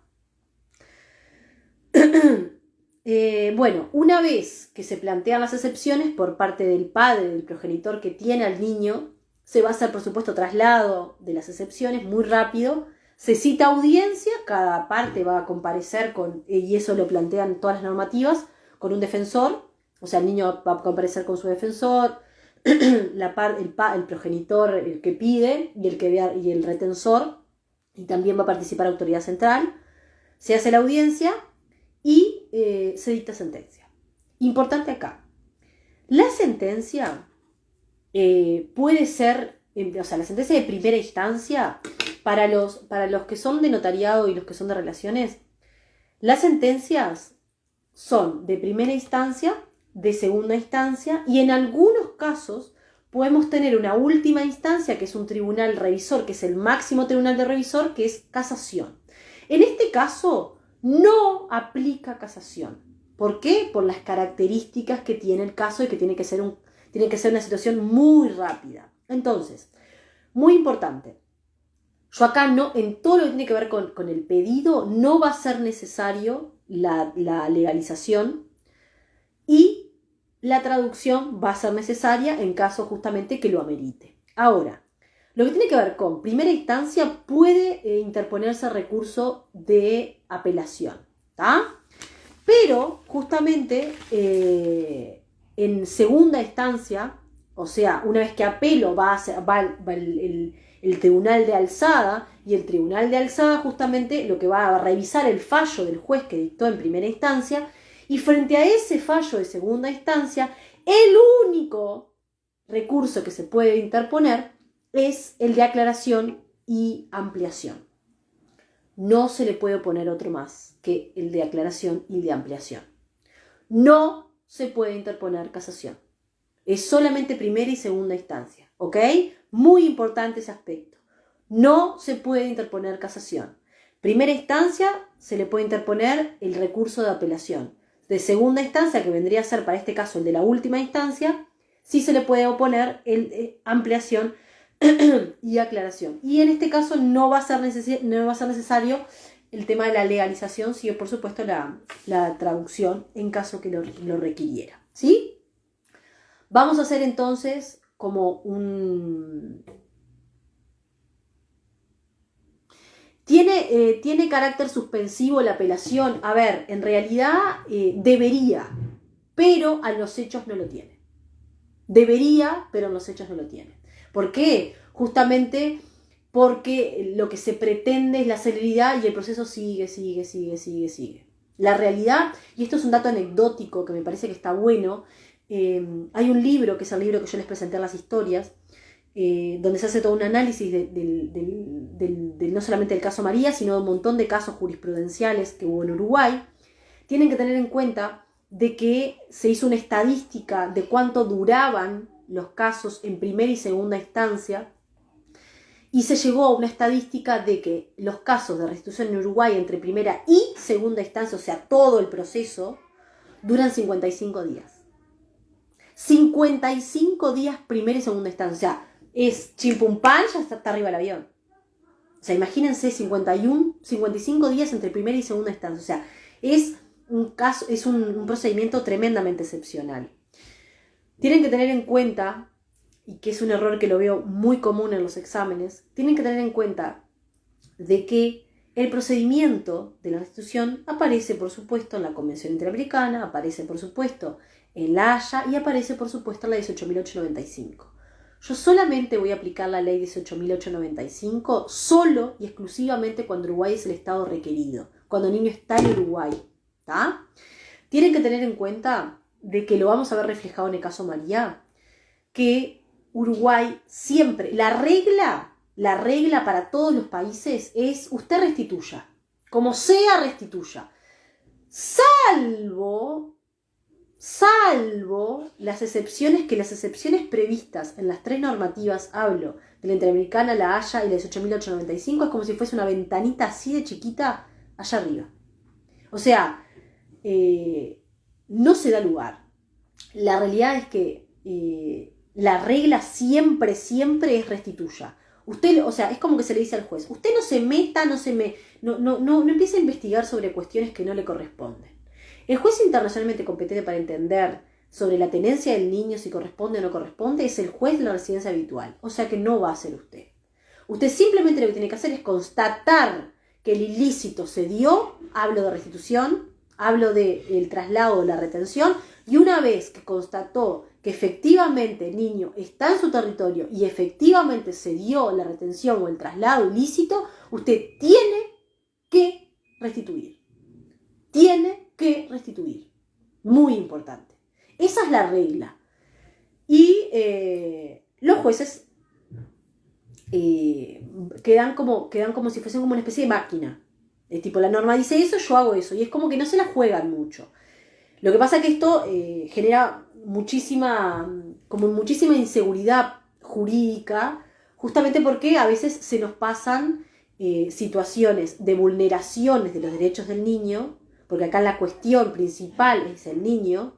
Bueno, una vez que se plantean las excepciones por parte del padre, del progenitor que tiene al niño, se va a hacer, por supuesto, traslado de las excepciones muy rápido. Se cita audiencia, cada parte va a comparecer y eso lo plantean todas las normativas, con un defensor. O sea, el niño va a comparecer con su defensor, el progenitor, el que pide, y el retensor, y también va a participar la autoridad central. Se hace la audiencia y se dicta sentencia. Importante acá, la sentencia puede ser, o sea, la sentencia de primera instancia, para los que son de notariado y los que son de relaciones, las sentencias son de primera instancia, de segunda instancia, y en algunos casos podemos tener una última instancia, que es un tribunal revisor, que es el máximo tribunal de revisor, que es casación. En este caso no aplica casación. ¿Por qué? Por las características que tiene el caso y que tiene que ser una situación muy rápida. Entonces, muy importante. Yo acá no, en todo lo que tiene que ver con el pedido, no va a ser necesario la legalización, y la traducción va a ser necesaria en caso justamente que lo amerite. Ahora, lo que tiene que ver con primera instancia, puede interponerse recurso de apelación, ¿tá? Pero justamente en segunda instancia, o sea, una vez que apelo va el tribunal de alzada, y el tribunal de alzada justamente lo que va a revisar el fallo del juez que dictó en primera instancia, y frente a ese fallo de segunda instancia, el único recurso que se puede interponer es el de aclaración y ampliación. No se le puede oponer otro más que el de aclaración y el de ampliación. No se puede interponer casación. Es solamente primera y segunda instancia, ¿ok? Muy importante ese aspecto. No se puede interponer casación. Primera instancia se le puede interponer el recurso de apelación. De segunda instancia, que vendría a ser para este caso el de la última instancia, sí se le puede oponer el ampliación y aclaración. Y en este caso no va a ser necesario el tema de la legalización, sino por supuesto la traducción en caso que lo requiriera, ¿sí? Vamos a hacer entonces como un... ¿Tiene carácter suspensivo la apelación? A ver, en realidad debería, pero a los hechos no lo tiene. Debería, pero en los hechos no lo tiene. ¿Por qué? Justamente porque lo que se pretende es la celeridad y el proceso sigue. La realidad, y esto es un dato anecdótico que me parece que está bueno, hay un libro, que es el libro que yo les presenté en las historias, donde se hace todo un análisis no solamente del caso María, sino de un montón de casos jurisprudenciales que hubo en Uruguay. Tienen que tener en cuenta de que se hizo una estadística de cuánto duraban los casos en primera y segunda instancia, y se llegó a una estadística de que los casos de restitución en Uruguay entre primera y segunda instancia, o sea, todo el proceso, duran 55 días. 55 días primera y segunda instancia. O sea, es chimpumpan, ya está arriba el avión. O sea, imagínense 55 días entre primera y segunda instancia. O sea, es un procedimiento tremendamente excepcional. Tienen que tener en cuenta, y que es un error que lo veo muy común en los exámenes, tienen que tener en cuenta de que el procedimiento de la restitución aparece, por supuesto, en la Convención Interamericana, aparece, por supuesto, en la Haya, y aparece, por supuesto, en la 18.895. Yo solamente voy a aplicar la ley 18.895 solo y exclusivamente cuando Uruguay es el estado requerido, cuando el niño está en Uruguay, ¿tá? Tienen que tener en cuenta de que lo vamos a ver reflejado en el caso María, que Uruguay siempre, la regla para todos los países es usted restituya, como sea restituya, salvo las excepciones previstas en las 3 normativas, hablo de la Interamericana, la Haya y la 18.895, es como si fuese una ventanita así de chiquita allá arriba. O sea, no se da lugar. La realidad es que la regla siempre es restituya. Usted, o sea, es como que se le dice al juez, usted no se meta, no empiece a investigar sobre cuestiones que no le corresponden. El juez internacionalmente competente para entender sobre la tenencia del niño, si corresponde o no corresponde, es el juez de la residencia habitual. O sea que no va a ser usted. Usted simplemente lo que tiene que hacer es constatar que el ilícito se dio, hablo de restitución, hablo del traslado o la retención, y una vez que constató que efectivamente el niño está en su territorio y efectivamente se dio la retención o el traslado ilícito, usted tiene que restituir. Tiene que restituir. Muy importante. Esa es la regla. Y los jueces quedan como si fuesen como una especie de máquina. Tipo, la norma dice eso, yo hago eso. Y es como que no se la juegan mucho. Lo que pasa es que esto genera muchísima inseguridad jurídica, justamente porque a veces se nos pasan situaciones de vulneraciones de los derechos del niño, porque acá la cuestión principal es el niño.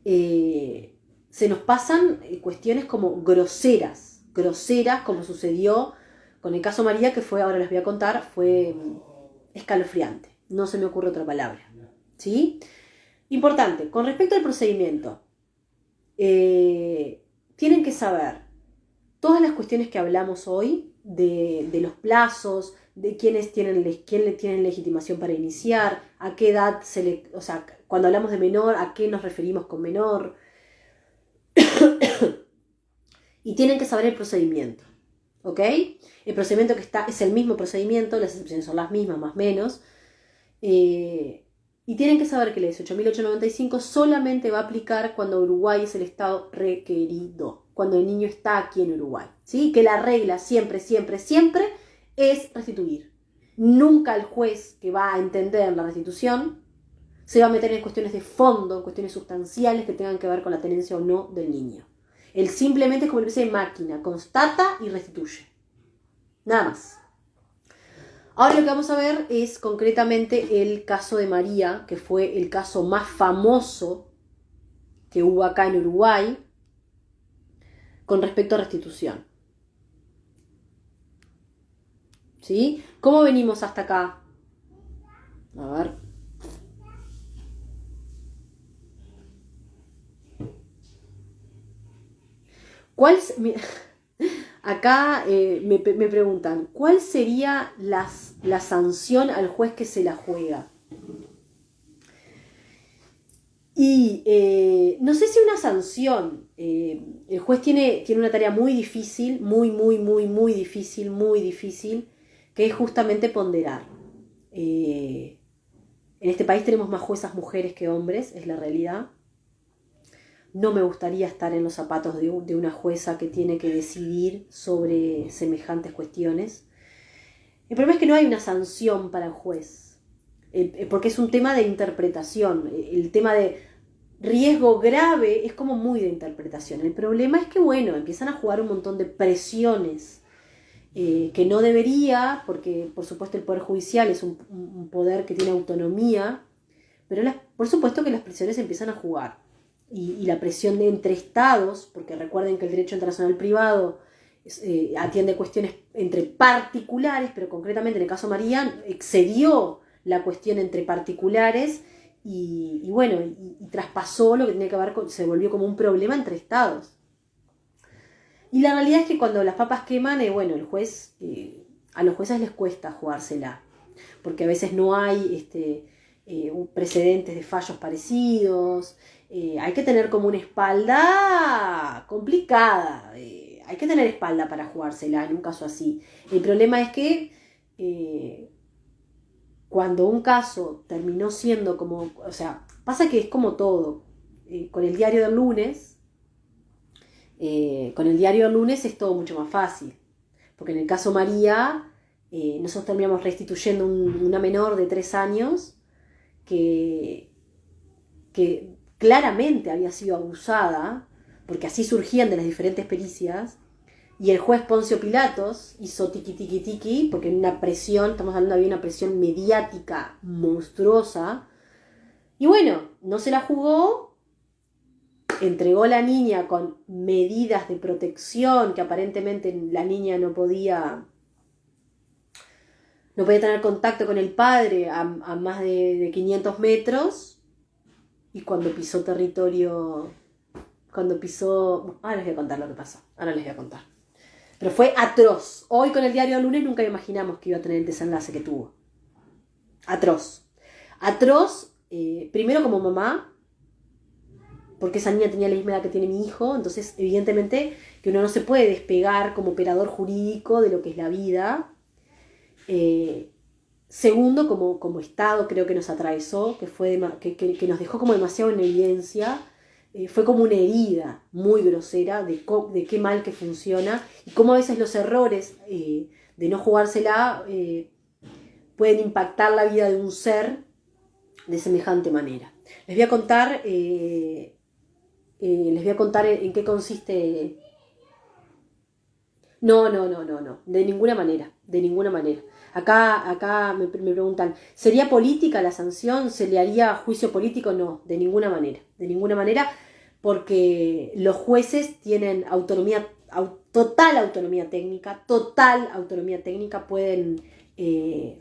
Se nos pasan cuestiones como groseras, como sucedió con el caso María, que fue, ahora les voy a contar, fue escalofriante. No se me ocurre otra palabra. ¿Sí? Importante, con respecto al procedimiento, tienen que saber todas las cuestiones que hablamos hoy, de los plazos, de quién le tienen legitimación para iniciar, a qué edad o sea, cuando hablamos de menor, a qué nos referimos con menor. Y tienen que saber el procedimiento, ¿ok? El procedimiento que está es el mismo procedimiento, las excepciones son las mismas, más o menos. Y tienen que saber que la 18.895 solamente va a aplicar cuando Uruguay es el estado requerido, cuando el niño está aquí en Uruguay, ¿sí? Que la regla siempre es restituir. Nunca el juez que va a entender la restitución se va a meter en cuestiones de fondo, en cuestiones sustanciales que tengan que ver con la tenencia o no del niño. Él simplemente es como una especie de máquina, constata y restituye. Nada más. Ahora lo que vamos a ver es concretamente el caso de María, que fue el caso más famoso que hubo acá en Uruguay con respecto a restitución. ¿Sí? ¿Cómo venimos hasta acá? A ver. Acá me preguntan, ¿cuál sería la sanción al juez que se la juega? Y no sé si una sanción. El juez tiene una tarea muy difícil, muy difícil, que es justamente ponderar. En este país tenemos más juezas mujeres que hombres, es la realidad. No me gustaría estar en los zapatos de una jueza que tiene que decidir sobre semejantes cuestiones. El problema es que no hay una sanción para el juez, porque es un tema de interpretación. El tema de riesgo grave es como muy de interpretación. El problema es que, bueno, empiezan a jugar un montón de presiones que no debería, porque por supuesto el Poder Judicial es un poder que tiene autonomía, pero por supuesto que las presiones empiezan a jugar. Y la presión de entre estados, porque recuerden que el derecho internacional privado atiende cuestiones entre particulares, pero concretamente en el caso María excedió la cuestión entre particulares y bueno, y traspasó lo que tenía que ver con, se volvió como un problema entre estados. Y la realidad es que cuando las papas queman, bueno, el juez, a los jueces les cuesta jugársela, porque a veces no hay precedentes de fallos parecidos. Hay que tener como una espalda complicada, hay que tener espalda para jugársela en un caso así. El problema es que cuando un caso terminó siendo como, o sea, pasa que es como todo, con el diario del lunes, es todo mucho más fácil. Porque en el caso María, nosotros terminamos restituyendo una menor de 3 años que claramente había sido abusada, porque así surgían de las diferentes pericias, y el juez Poncio Pilatos hizo tiqui tiqui tiqui, porque en una presión, estamos hablando, había una presión mediática monstruosa, y bueno, no se la jugó, entregó a la niña con medidas de protección, que aparentemente la niña no podía tener contacto con el padre a más de 500 metros, y cuando pisó territorio, ahora les voy a contar lo que pasó, pero fue atroz. Hoy con el diario del lunes nunca imaginamos que iba a tener el desenlace que tuvo. Atroz, primero como mamá, porque esa niña tenía la misma edad que tiene mi hijo, entonces evidentemente que uno no se puede despegar como operador jurídico de lo que es la vida. Segundo, como Estado creo que nos atravesó, que nos dejó como demasiado en evidencia, fue como una herida muy grosera de qué mal que funciona y cómo a veces los errores de no jugársela pueden impactar la vida de un ser de semejante manera. Les voy a contar en qué consiste. No, de ninguna manera. Acá me preguntan, ¿sería política la sanción? ¿Se le haría juicio político? No, de ninguna manera, porque los jueces tienen total autonomía técnica, pueden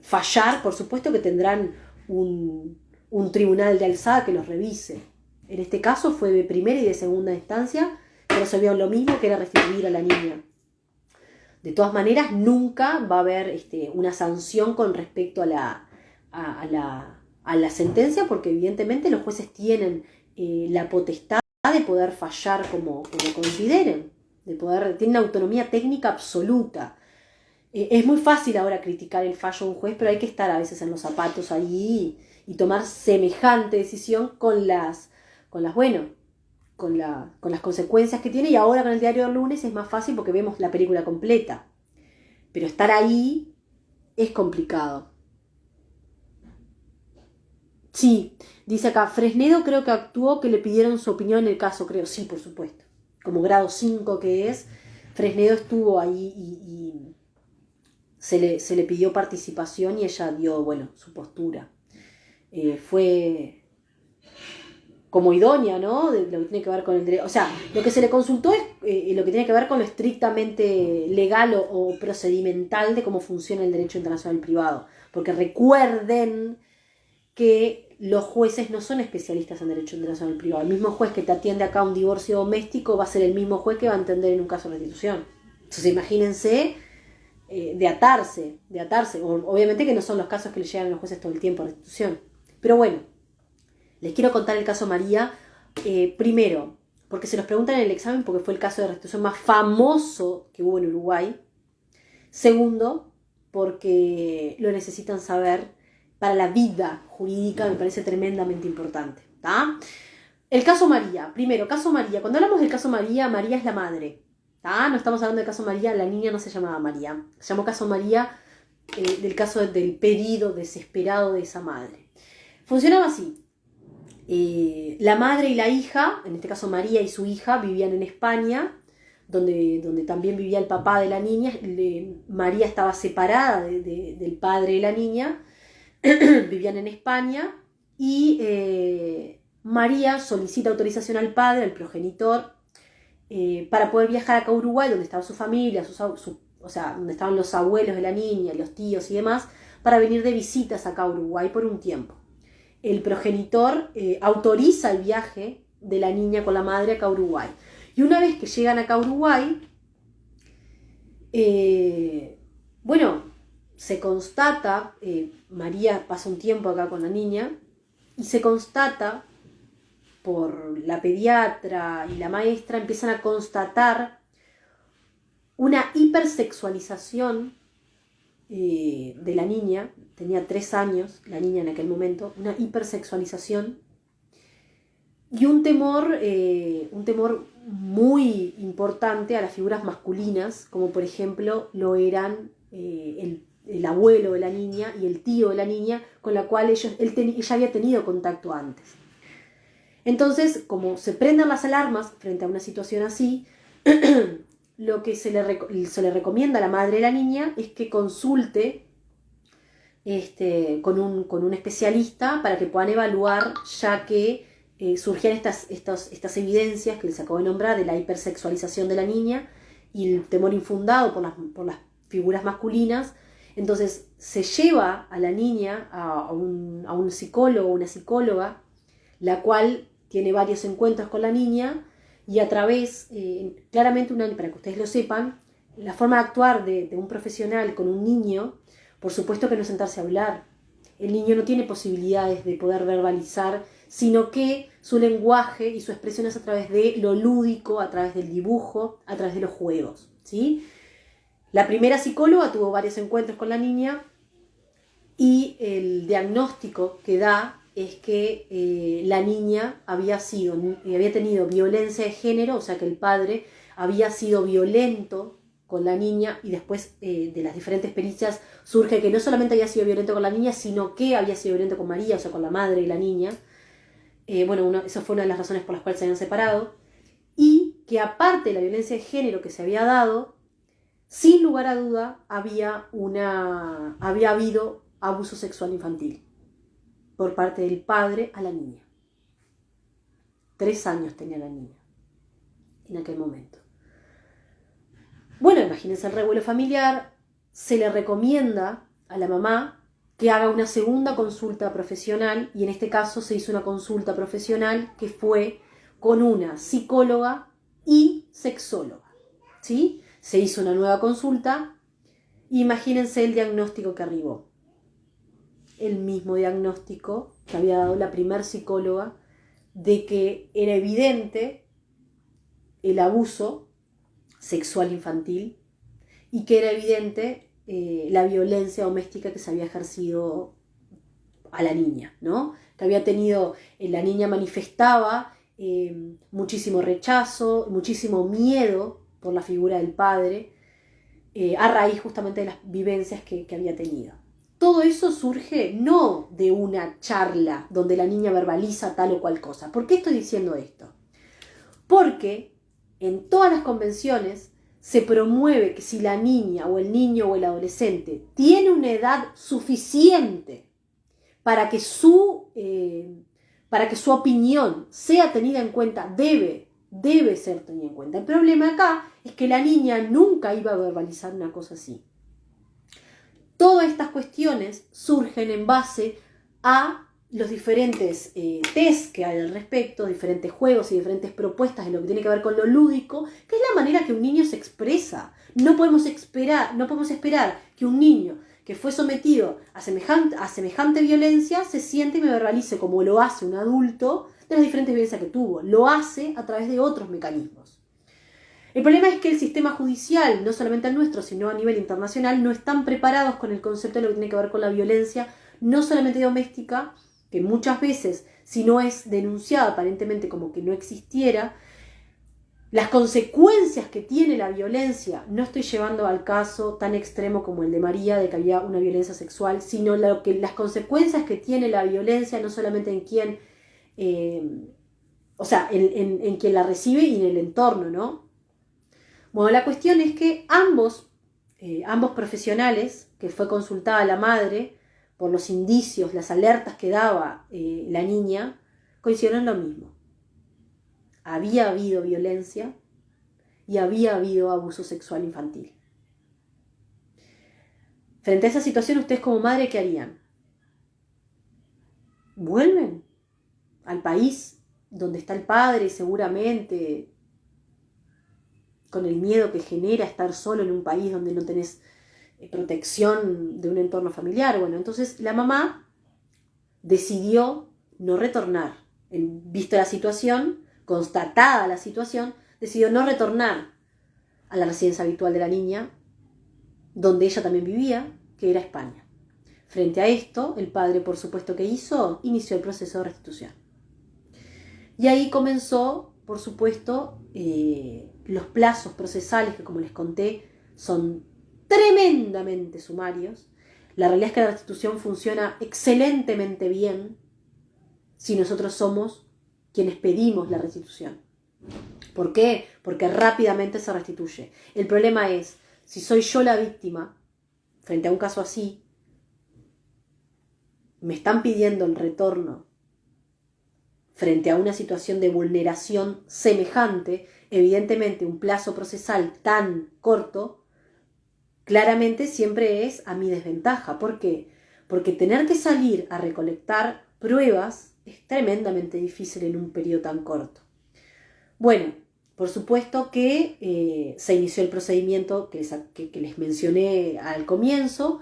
fallar, por supuesto que tendrán un tribunal de alzada que los revise. En este caso fue de primera y de segunda instancia, que resolvieron lo mismo, que era restituir a la niña. De todas maneras, nunca va a haber una sanción con respecto a la sentencia, porque evidentemente los jueces tienen la potestad de poder fallar como consideren, tienen autonomía técnica absoluta. Es muy fácil ahora criticar el fallo de un juez, pero hay que estar a veces en los zapatos ahí y tomar semejante decisión con las consecuencias que tiene, y ahora con el diario del lunes es más fácil porque vemos la película completa, pero estar ahí es complicado. Sí, dice acá, Fresnedo creo que actuó, que le pidieron su opinión en el caso, creo, sí, por supuesto, como grado 5 que es, Fresnedo estuvo ahí y se le pidió participación y ella dio, su postura. Fue como idónea, ¿no? De lo que tiene que ver con el derecho. O sea, lo que se le consultó es lo que tiene que ver con lo estrictamente legal o procedimental de cómo funciona el derecho internacional privado. Porque recuerden que los jueces no son especialistas en derecho internacional privado. El mismo juez que te atiende acá un divorcio doméstico va a ser el mismo juez que va a atender en un caso de restitución. Entonces imagínense de atarse. Obviamente que no son los casos que le llegan a los jueces todo el tiempo a restitución. Pero bueno, les quiero contar el caso María, primero, porque se los preguntan en el examen, porque fue el caso de restitución más famoso que hubo en Uruguay. Segundo, porque lo necesitan saber para la vida jurídica, me parece tremendamente importante. ¿Tá? El caso María. Primero, caso María. Cuando hablamos del caso María, María es la madre. ¿Tá? No estamos hablando del caso María, la niña no se llamaba María. Se llamó caso María del caso del pedido desesperado de esa madre. Funcionaba así. La madre y la hija, en este caso María y su hija, vivían en España, donde también vivía el papá de la niña. María estaba separada del padre de la niña, vivían en España, y María solicita autorización al padre, al progenitor, para poder viajar acá a Uruguay, donde estaba su familia, donde estaban los abuelos de la niña, los tíos y demás, para venir de visitas acá a Uruguay por un tiempo. El progenitor autoriza el viaje de la niña con la madre acá a Uruguay. Y una vez que llegan acá a Uruguay, se constata, María pasa un tiempo acá con la niña, y se constata, por la pediatra y la maestra, empiezan a constatar una hipersexualización de la niña. Tenía 3 años la niña en aquel momento, una hipersexualización, y un temor muy importante a las figuras masculinas, como por ejemplo lo eran el abuelo de la niña y el tío de la niña, con la cual ella había tenido contacto antes. Entonces, como se prenden las alarmas frente a una situación así, lo que se le recomienda a la madre de la niña es que consulte con un especialista para que puedan evaluar, ya que surgían estas evidencias que les acabo de nombrar de la hipersexualización de la niña y el temor infundado por las figuras masculinas. Entonces se lleva a la niña a un psicólogo o una psicóloga, la cual tiene varios encuentros con la niña y a través, claramente, para que ustedes lo sepan, la forma de actuar de un profesional con un niño, por supuesto que no es sentarse a hablar. El niño no tiene posibilidades de poder verbalizar, sino que su lenguaje y su expresión es a través de lo lúdico, a través del dibujo, a través de los juegos, ¿sí? La primera psicóloga tuvo varios encuentros con la niña y el diagnóstico que da es que la niña había tenido violencia de género, o sea que el padre había sido violento con la niña, y después de las diferentes pericias surge que no solamente había sido violento con la niña, sino que había sido violento con María, o sea con la madre de la niña. Esa fue una de las razones por las cuales se habían separado, y que aparte de la violencia de género que se había dado, sin lugar a duda había habido abuso sexual infantil por parte del padre a la niña. 3 años tenía la niña en aquel momento. Bueno, imagínense el revuelo familiar. Se le recomienda a la mamá que haga una segunda consulta profesional, y en este caso se hizo una consulta profesional que fue con una psicóloga y sexóloga, ¿sí? Se hizo una nueva consulta. Imagínense el diagnóstico que arribó. El mismo diagnóstico que había dado la primer psicóloga, de que era evidente el abuso sexual infantil y que era evidente la violencia doméstica que se había ejercido a la niña, ¿no? Que había tenido, la niña manifestaba muchísimo rechazo, muchísimo miedo por la figura del padre, a raíz justamente de las vivencias que había tenido. Todo eso surge no de una charla donde la niña verbaliza tal o cual cosa. ¿Por qué estoy diciendo esto? Porque en todas las convenciones se promueve que si la niña o el niño o el adolescente tiene una edad suficiente para que su opinión sea tenida en cuenta, debe ser tenida en cuenta. El problema acá es que la niña nunca iba a verbalizar una cosa así. Todas estas cuestiones surgen en base a los diferentes test que hay al respecto, diferentes juegos y diferentes propuestas de lo que tiene que ver con lo lúdico, que es la manera que un niño se expresa. No podemos esperar que un niño que fue sometido a semejante violencia se siente y me verbalice como lo hace un adulto de las diferentes violencias que tuvo. Lo hace a través de otros mecanismos. El problema es que el sistema judicial, no solamente el nuestro, sino a nivel internacional, no están preparados con el concepto de lo que tiene que ver con la violencia, no solamente doméstica, que muchas veces, si no es denunciada aparentemente como que no existiera, las consecuencias que tiene la violencia, no estoy llevando al caso tan extremo como el de María, de que había una violencia sexual, sino las consecuencias que tiene la violencia, no solamente en quien, en quien la recibe y en el entorno, ¿no? Bueno, la cuestión es que ambos profesionales, que fue consultada la madre por los indicios, las alertas que daba la niña, coincidieron en lo mismo. Había habido violencia y había habido abuso sexual infantil. Frente a esa situación, ustedes como madre, ¿qué harían? ¿Vuelven al país donde está el padre, seguramente con el miedo que genera estar solo en un país donde no tenés protección de un entorno familiar? Bueno, entonces la mamá decidió no retornar. Vista la situación, constatada la situación, decidió no retornar a la residencia habitual de la niña, donde ella también vivía, que era España. Frente a esto, el padre, por supuesto, ¿qué hizo? Inició el proceso de restitución. Y ahí comenzó, por supuesto, los plazos procesales, que como les conté, son tremendamente sumarios. La realidad es que la restitución funciona excelentemente bien si nosotros somos quienes pedimos la restitución. ¿Por qué? Porque rápidamente se restituye. El problema es, si soy yo la víctima, frente a un caso así, me están pidiendo el retorno frente a una situación de vulneración semejante, evidentemente un plazo procesal tan corto, claramente siempre es a mi desventaja. ¿Por qué? Porque tener que salir a recolectar pruebas es tremendamente difícil en un periodo tan corto. Bueno, por supuesto que se inició el procedimiento que les mencioné al comienzo.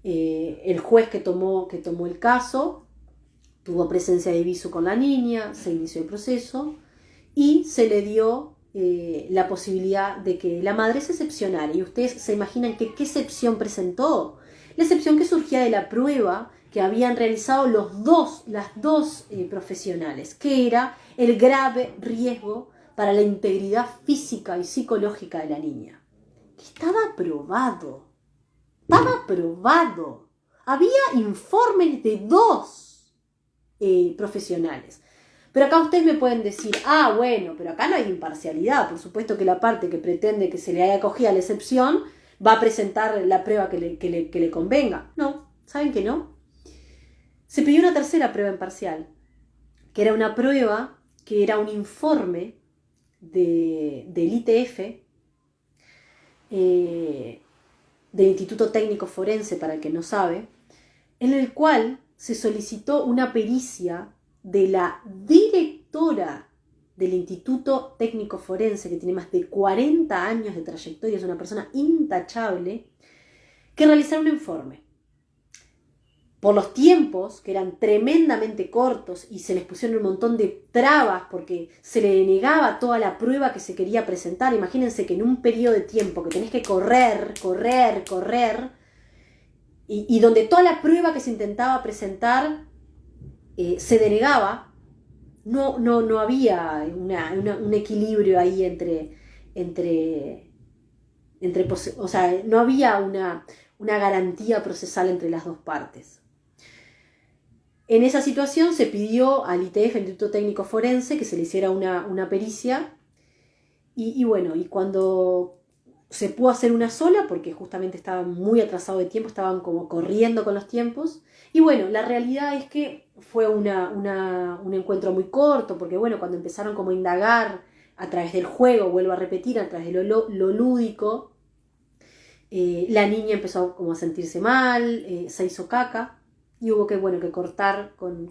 El juez que tomó el caso tuvo presencia de viso con la niña, se inició el proceso y se le dio la posibilidad de que la madre se excepcionara. Y ustedes se imaginan que qué excepción presentó. La excepción que surgía de la prueba que habían realizado las dos profesionales, que era el grave riesgo para la integridad física y psicológica de la niña. Estaba probado. Había informes de dos profesionales. Pero acá ustedes me pueden decir, bueno, pero acá no hay imparcialidad. Por supuesto que la parte que pretende que se le haya acogido a la excepción va a presentar la prueba que le convenga. No, ¿saben que no? Se pidió una tercera prueba imparcial, que era una prueba que era un informe del ITF, del Instituto Técnico Forense, para el que no sabe, en el cual se solicitó una pericia de la directora del Instituto Técnico Forense, que tiene más de 40 años de trayectoria, es una persona intachable, que realizara un informe. Por los tiempos, que eran tremendamente cortos y se les pusieron un montón de trabas porque se le denegaba toda la prueba que se quería presentar. Imagínense que en un periodo de tiempo que tenés que correr, y donde toda la prueba que se intentaba presentar se denegaba, no había un equilibrio ahí o sea, no había una garantía procesal entre las dos partes. En esa situación se pidió al ITF, el Instituto Técnico Forense, que se le hiciera una pericia y bueno, y cuando se pudo hacer una sola, porque justamente estaban muy atrasados de tiempo, estaban como corriendo con los tiempos, y bueno, la realidad es que fue un encuentro muy corto, porque bueno, cuando empezaron como a indagar a través del juego, vuelvo a repetir, a través de lo lúdico, la niña empezó como a sentirse mal, se hizo caca, y hubo que cortar con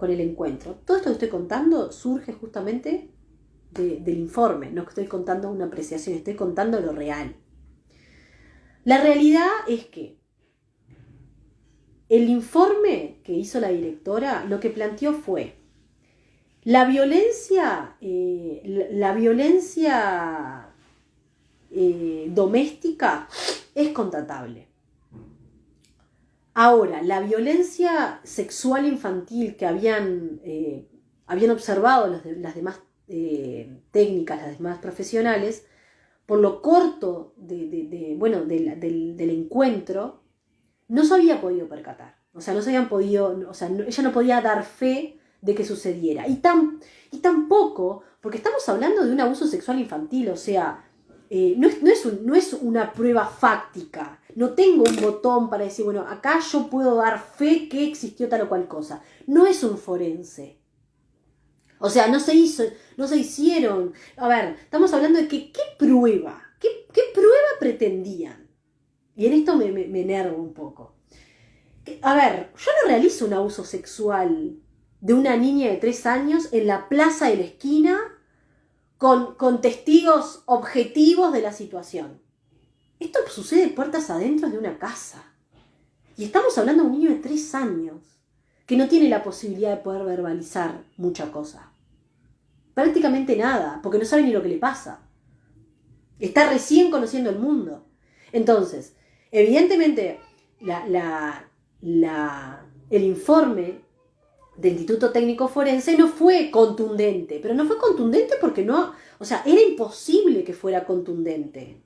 el encuentro. Todo esto que estoy contando surge justamente del informe, no estoy contando una apreciación, estoy contando lo real. La realidad es que el informe que hizo la directora lo que planteó fue la violencia doméstica es contratable. Ahora, la violencia sexual infantil que habían observado las demás técnicas, las demás profesionales, por lo corto del encuentro, no se había podido percatar. O sea, ella no podía dar fe de que sucediera. Y tampoco, porque estamos hablando de un abuso sexual infantil, o sea, no es una prueba fáctica. No tengo un botón para decir, bueno, acá yo puedo dar fe que existió tal o cual cosa. No es un forense. O sea, no se hicieron. A ver, estamos hablando de que, ¿qué prueba pretendían? Y en esto me enervo un poco. A ver, yo no realizo un abuso sexual de una niña de 3 años en la plaza de la esquina con testigos objetivos de la situación. Esto sucede puertas adentro de una casa. Y estamos hablando de un niño de 3 años que no tiene la posibilidad de poder verbalizar mucha cosa. Prácticamente nada, porque no sabe ni lo que le pasa. Está recién conociendo el mundo. Entonces, evidentemente, el informe del Instituto Técnico Forense no fue contundente, pero no fue contundente porque no, o sea, era imposible que fuera contundente.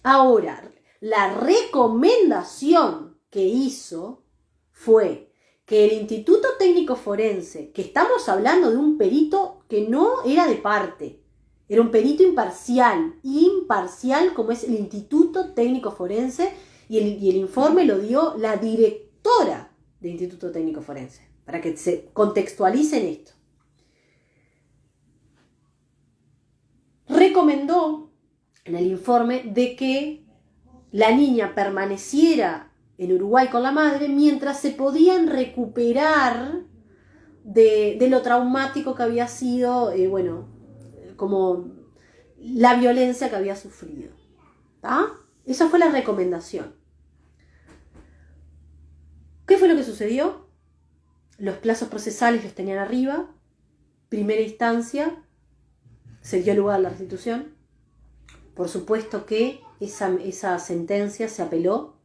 Ahora, la recomendación que hizo fue que el Instituto Técnico Forense, que estamos hablando de un perito que no era de parte, era un perito imparcial como es el Instituto Técnico Forense, y el informe lo dio la directora del Instituto Técnico Forense, para que se contextualicen esto. Recomendó en el informe de que la niña permaneciera en Uruguay con la madre mientras se podían recuperar de lo traumático que había sido, como la violencia que había sufrido. ¿Tá? Esa fue la recomendación. ¿Qué fue lo que sucedió? Los plazos procesales los tenían arriba. Primera instancia, se dio lugar a la restitución. Por supuesto que esa sentencia se apeló.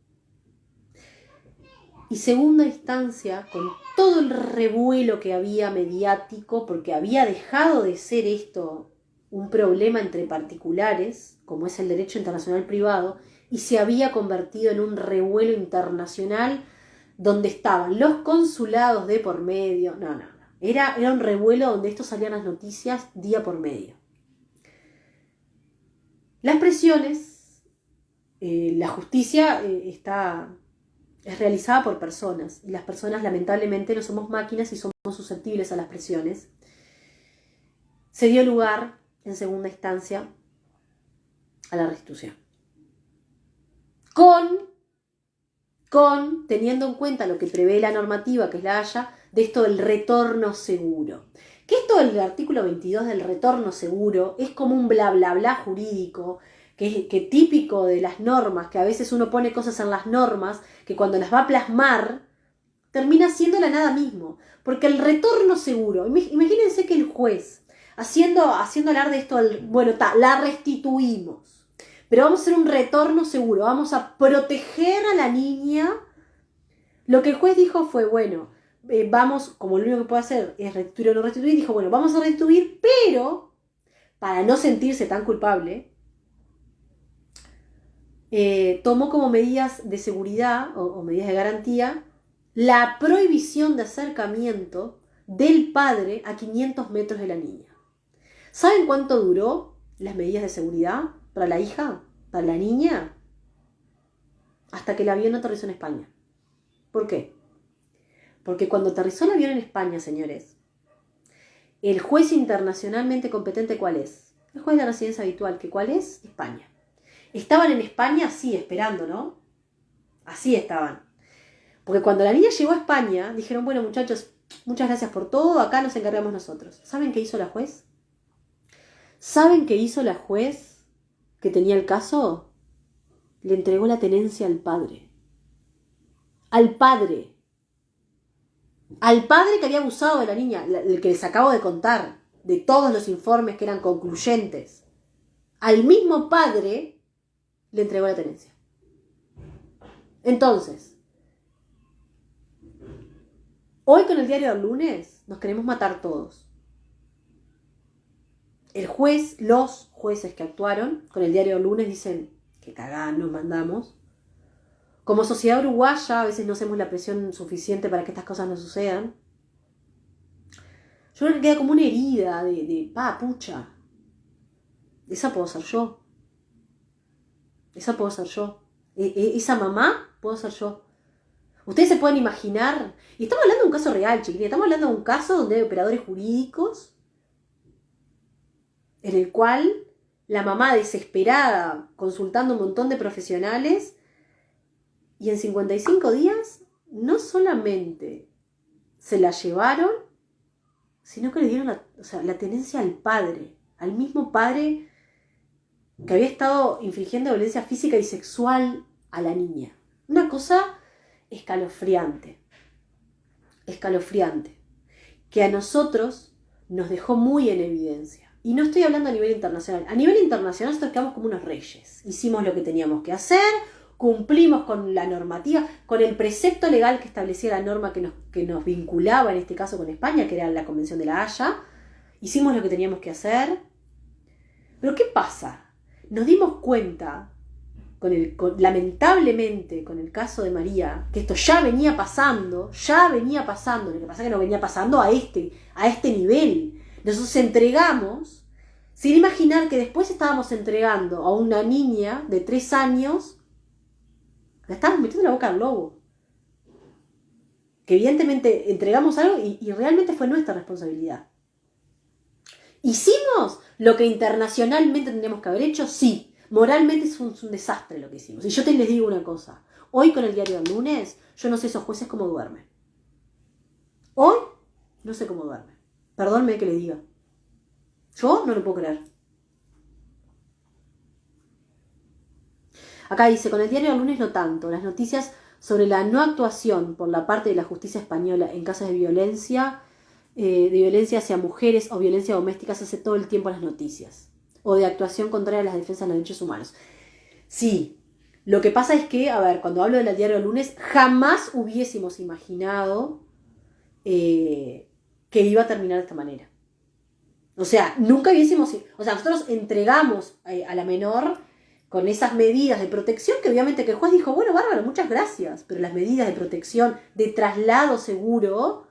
Y segunda instancia, con todo el revuelo que había mediático, porque había dejado de ser esto un problema entre particulares, como es el derecho internacional privado, y se había convertido en un revuelo internacional donde estaban los consulados de por medio. No. Era un revuelo donde esto salían las noticias día por medio. Las presiones, la justicia es realizada por personas, y las personas lamentablemente no somos máquinas y somos susceptibles a las presiones. Se dio lugar, en segunda instancia, a la restitución. Teniendo en cuenta lo que prevé la normativa, que es la Haya, de esto del retorno seguro. Que esto del artículo 22 del retorno seguro es como un bla bla bla jurídico, que típico de las normas, que a veces uno pone cosas en las normas, que cuando las va a plasmar, termina siendo la nada mismo. Porque el retorno seguro, imagínense que el juez, haciendo hablar de esto, la restituimos, pero vamos a hacer un retorno seguro, vamos a proteger a la niña. Lo que el juez dijo fue, vamos, como lo único que puede hacer es restituir o no restituir, dijo, vamos a restituir, pero para no sentirse tan culpable, tomó como medidas de seguridad o medidas de garantía la prohibición de acercamiento del padre a 500 metros de la niña. ¿Saben cuánto duró las medidas de seguridad para la hija, para la niña? Hasta que el avión aterrizó en España. ¿Por qué? Porque cuando aterrizó el avión en España, señores, el juez internacionalmente competente, ¿cuál es? El juez de la residencia habitual, ¿que cuál es? España. Estaban en España así, esperando, ¿no? Así estaban. Porque cuando la niña llegó a España, dijeron, muchachos, muchas gracias por todo, acá nos encargamos nosotros. ¿Saben qué hizo la juez? ¿Saben qué hizo la juez que tenía el caso? Le entregó la tenencia al padre. Al padre. Al padre que había abusado de la niña, el que les acabo de contar, de todos los informes que eran concluyentes. Al mismo padre le entregó la tenencia. Entonces, hoy con el diario del lunes nos queremos matar todos. El juez, los jueces que actuaron con el diario del lunes dicen que cagada nos mandamos. Como sociedad uruguaya a veces no hacemos la presión suficiente para que estas cosas no sucedan. Yo creo que queda como una herida pucha. Esa puedo ser yo. Esa puedo ser yo. Esa mamá puedo ser yo. Ustedes se pueden imaginar, y estamos hablando de un caso real, chiquilina, estamos hablando de un caso donde hay operadores jurídicos en el cual la mamá desesperada, consultando un montón de profesionales, y en 55 días no solamente se la llevaron, sino que le dieron la tenencia al padre, al mismo padre que había estado infligiendo violencia física y sexual a la niña. Una cosa escalofriante, que a nosotros nos dejó muy en evidencia. Y no estoy hablando a nivel internacional. A nivel internacional nosotros quedamos como unos reyes. Hicimos lo que teníamos que hacer, cumplimos con la normativa, con el precepto legal que establecía la norma que nos vinculaba en este caso con España, que era la Convención de la Haya. Hicimos lo que teníamos que hacer. Pero ¿qué pasa? Nos dimos cuenta, lamentablemente con el caso de María, que esto ya venía pasando, lo que pasa es que no venía pasando a este nivel. Nosotros entregamos, sin imaginar que después estábamos entregando a una niña de 3 años, la estábamos metiendo en la boca al lobo. Que evidentemente entregamos algo y realmente fue nuestra responsabilidad. ¿Hicimos lo que internacionalmente tendríamos que haber hecho? Sí. Moralmente es un desastre lo que hicimos. Y yo les digo una cosa. Hoy con el diario del lunes, yo no sé esos jueces cómo duermen. Hoy no sé cómo duermen. Perdónme que le diga. Yo no lo puedo creer. Acá dice, con el diario del lunes no tanto. Las noticias sobre la no actuación por la parte de la justicia española en casos de violencia hacia mujeres o violencia doméstica se hace todo el tiempo en las noticias. O de actuación contraria a las defensas de los derechos humanos. Sí, lo que pasa es que, a ver, cuando hablo del diario del lunes, jamás hubiésemos imaginado que iba a terminar de esta manera. O sea, nunca hubiésemos... O sea, nosotros entregamos a la menor con esas medidas de protección que obviamente que el juez dijo, bueno, bárbaro, muchas gracias, pero las medidas de protección, de traslado seguro...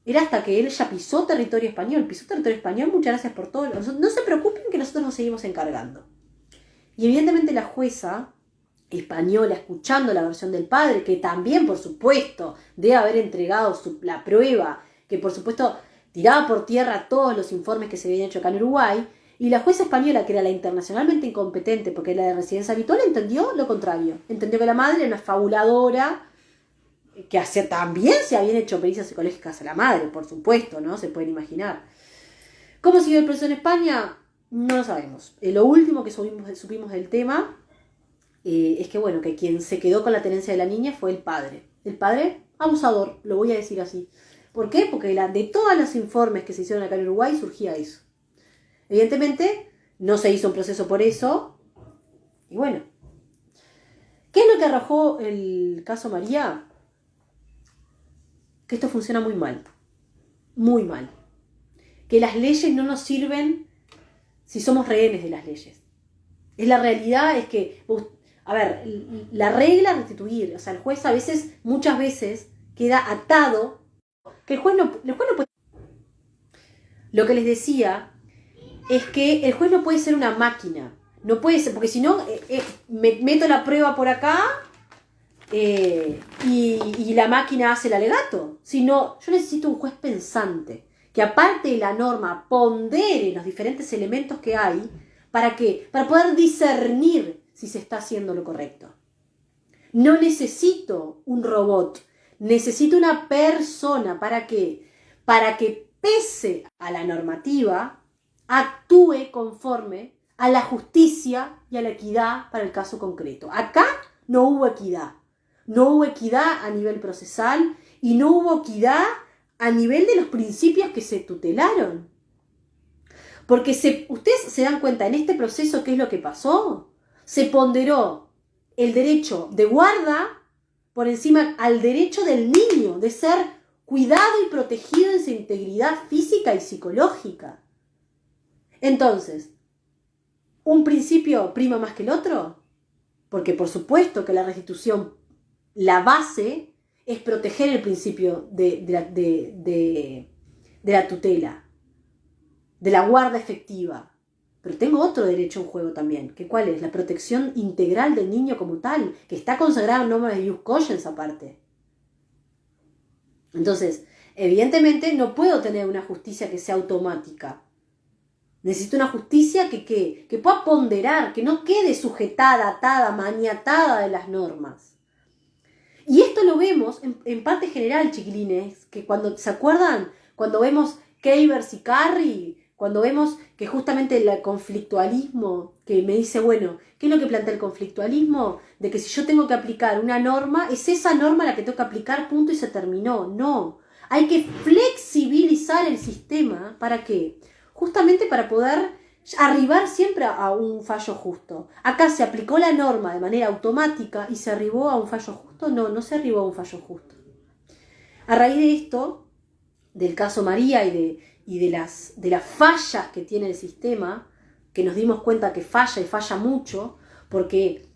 Era hasta que él ya pisó territorio español. Muchas gracias por todo. No se preocupen que nosotros nos seguimos encargando. Y evidentemente la jueza española, escuchando la versión del padre, que también, por supuesto, debe haber entregado la prueba, que por supuesto tiraba por tierra todos los informes que se habían hecho acá en Uruguay, y la jueza española, que era la internacionalmente incompetente, porque era de residencia habitual, entendió lo contrario. Entendió que la madre era una fabuladora, que también se habían hecho pericias psicológicas a la madre, por supuesto, ¿no? Se pueden imaginar. ¿Cómo siguió el proceso en España? No lo sabemos. Lo último que supimos del tema es que, bueno, que quien se quedó con la tenencia de la niña fue el padre. El padre, abusador, lo voy a decir así. ¿Por qué? Porque de todos los informes que se hicieron acá en Uruguay surgía eso. Evidentemente, no se hizo un proceso por eso. Y bueno, ¿qué es lo que arrojó el caso María? Que esto funciona muy mal. Muy mal. Que las leyes no nos sirven si somos rehenes de las leyes. La realidad es que, a ver, la regla es restituir. O sea, el juez muchas veces, queda atado. Que el juez no puede... Lo que les decía es que el juez no puede ser una máquina. No puede ser, porque si no, meto la prueba por acá... y la máquina hace el alegato. Sino, yo necesito un juez pensante que aparte de la norma pondere los diferentes elementos que hay. ¿Para qué? Para poder discernir si se está haciendo lo correcto. No necesito un robot, necesito una persona. ¿Para qué? Para que pese a la normativa actúe conforme a la justicia y a la equidad para el caso concreto. Acá no hubo equidad. No hubo equidad a nivel procesal y no hubo equidad a nivel de los principios que se tutelaron. Porque ustedes se dan cuenta, en este proceso, ¿qué es lo que pasó? Se ponderó el derecho de guarda por encima al derecho del niño de ser cuidado y protegido en su integridad física y psicológica. Entonces, ¿un principio prima más que el otro? Porque por supuesto que la restitución, la base es proteger el principio de la tutela, de la guarda efectiva. Pero tengo otro derecho en juego también, que ¿cuál es? La protección integral del niño como tal, que está consagrado en nombre de Ius Cogens aparte. Entonces, evidentemente no puedo tener una justicia que sea automática. Necesito una justicia que pueda ponderar, que no quede sujetada, atada, maniatada de las normas. Y esto lo vemos en parte general, chiquilines, que cuando, ¿se acuerdan? Cuando vemos Keibers y Carry, cuando vemos que justamente el conflictualismo, que me dice, bueno, ¿qué es lo que plantea el conflictualismo? De que si yo tengo que aplicar una norma, es esa norma la que tengo que aplicar, punto, y se terminó. No, hay que flexibilizar el sistema. ¿Para qué? Justamente para poder arribar siempre a un fallo justo. Acá se aplicó la norma de manera automática y se arribó a un fallo justo. No, no se arribó a un fallo justo. A raíz de esto, del caso María y de las fallas que tiene el sistema, que nos dimos cuenta que falla y falla mucho, porque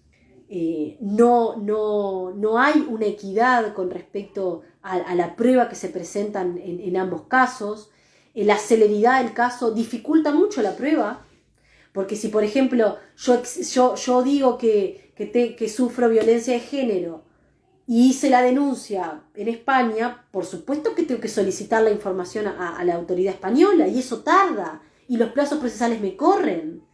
no hay una equidad con respecto a la prueba que se presenta en ambos casos. La celeridad del caso dificulta mucho la prueba, porque si, por ejemplo, yo digo que sufro violencia de género y hice la denuncia en España, por supuesto que tengo que solicitar la información a la autoridad española, y eso tarda, y los plazos procesales me corren.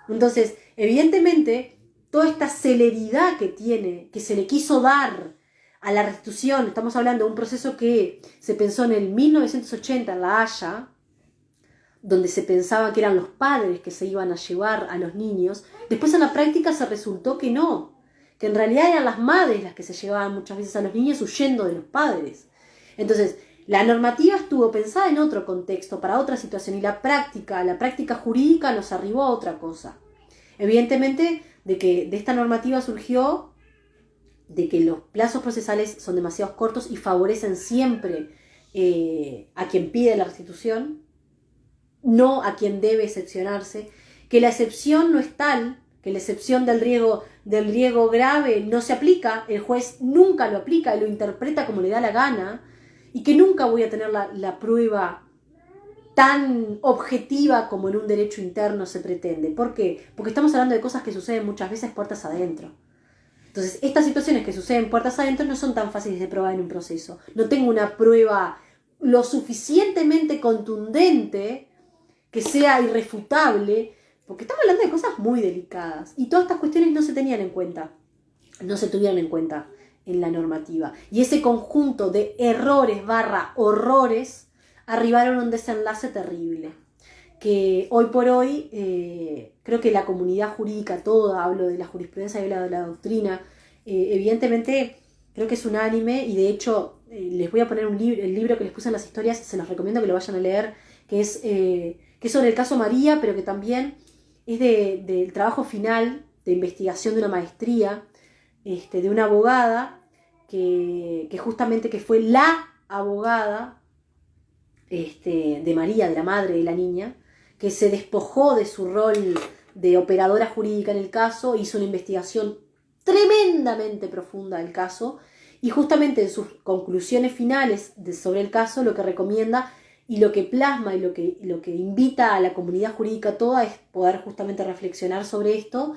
Entonces, evidentemente, toda esta celeridad que tiene, que se le quiso dar a la restitución, estamos hablando de un proceso que se pensó en el 1980 en La Haya, donde se pensaba que eran los padres que se iban a llevar a los niños. Después en la práctica se resultó que no, que en realidad eran las madres las que se llevaban muchas veces a los niños huyendo de los padres. Entonces, la normativa estuvo pensada en otro contexto, para otra situación, y la práctica jurídica nos arribó a otra cosa. Evidentemente, de esta normativa surgió de que los plazos procesales son demasiado cortos y favorecen siempre a quien pide la restitución, no a quien debe excepcionarse, que la excepción no es tal, que la excepción del riesgo grave no se aplica, el juez nunca lo aplica y lo interpreta como le da la gana, y que nunca voy a tener la prueba tan objetiva como en un derecho interno se pretende. ¿Por qué? Porque estamos hablando de cosas que suceden muchas veces puertas adentro. Entonces, estas situaciones que suceden puertas adentro no son tan fáciles de probar en un proceso. No tengo una prueba lo suficientemente contundente que sea irrefutable, porque estamos hablando de cosas muy delicadas. Y todas estas cuestiones no se tenían en cuenta, no se tuvieron en cuenta en la normativa. Y ese conjunto de errores / horrores arribaron a un desenlace terrible, que hoy por hoy creo que la comunidad jurídica toda, hablo de la jurisprudencia y hablo de la doctrina, evidentemente creo que es unánime, y de hecho les voy a poner el libro que les puse en las historias, se los recomiendo que lo vayan a leer, que es sobre el caso María, pero que también es del trabajo final de investigación de una maestría, de una abogada que justamente que fue la abogada de María, de la madre de la niña, que se despojó de su rol de operadora jurídica en el caso, hizo una investigación tremendamente profunda del caso, y justamente en sus conclusiones finales sobre el caso lo que recomienda y lo que plasma y lo que invita a la comunidad jurídica toda es poder justamente reflexionar sobre esto,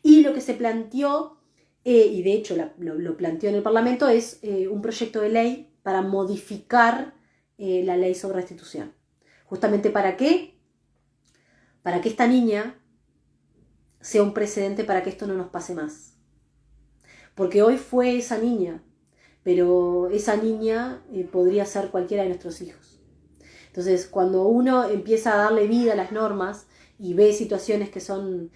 y lo que se planteó, y de hecho lo planteó en el Parlamento, es un proyecto de ley para modificar la ley sobre restitución. ¿Justamente para qué? Para que esta niña sea un precedente para que esto no nos pase más. Porque hoy fue esa niña, pero esa niña podría ser cualquiera de nuestros hijos. Entonces, cuando uno empieza a darle vida a las normas y ve situaciones que son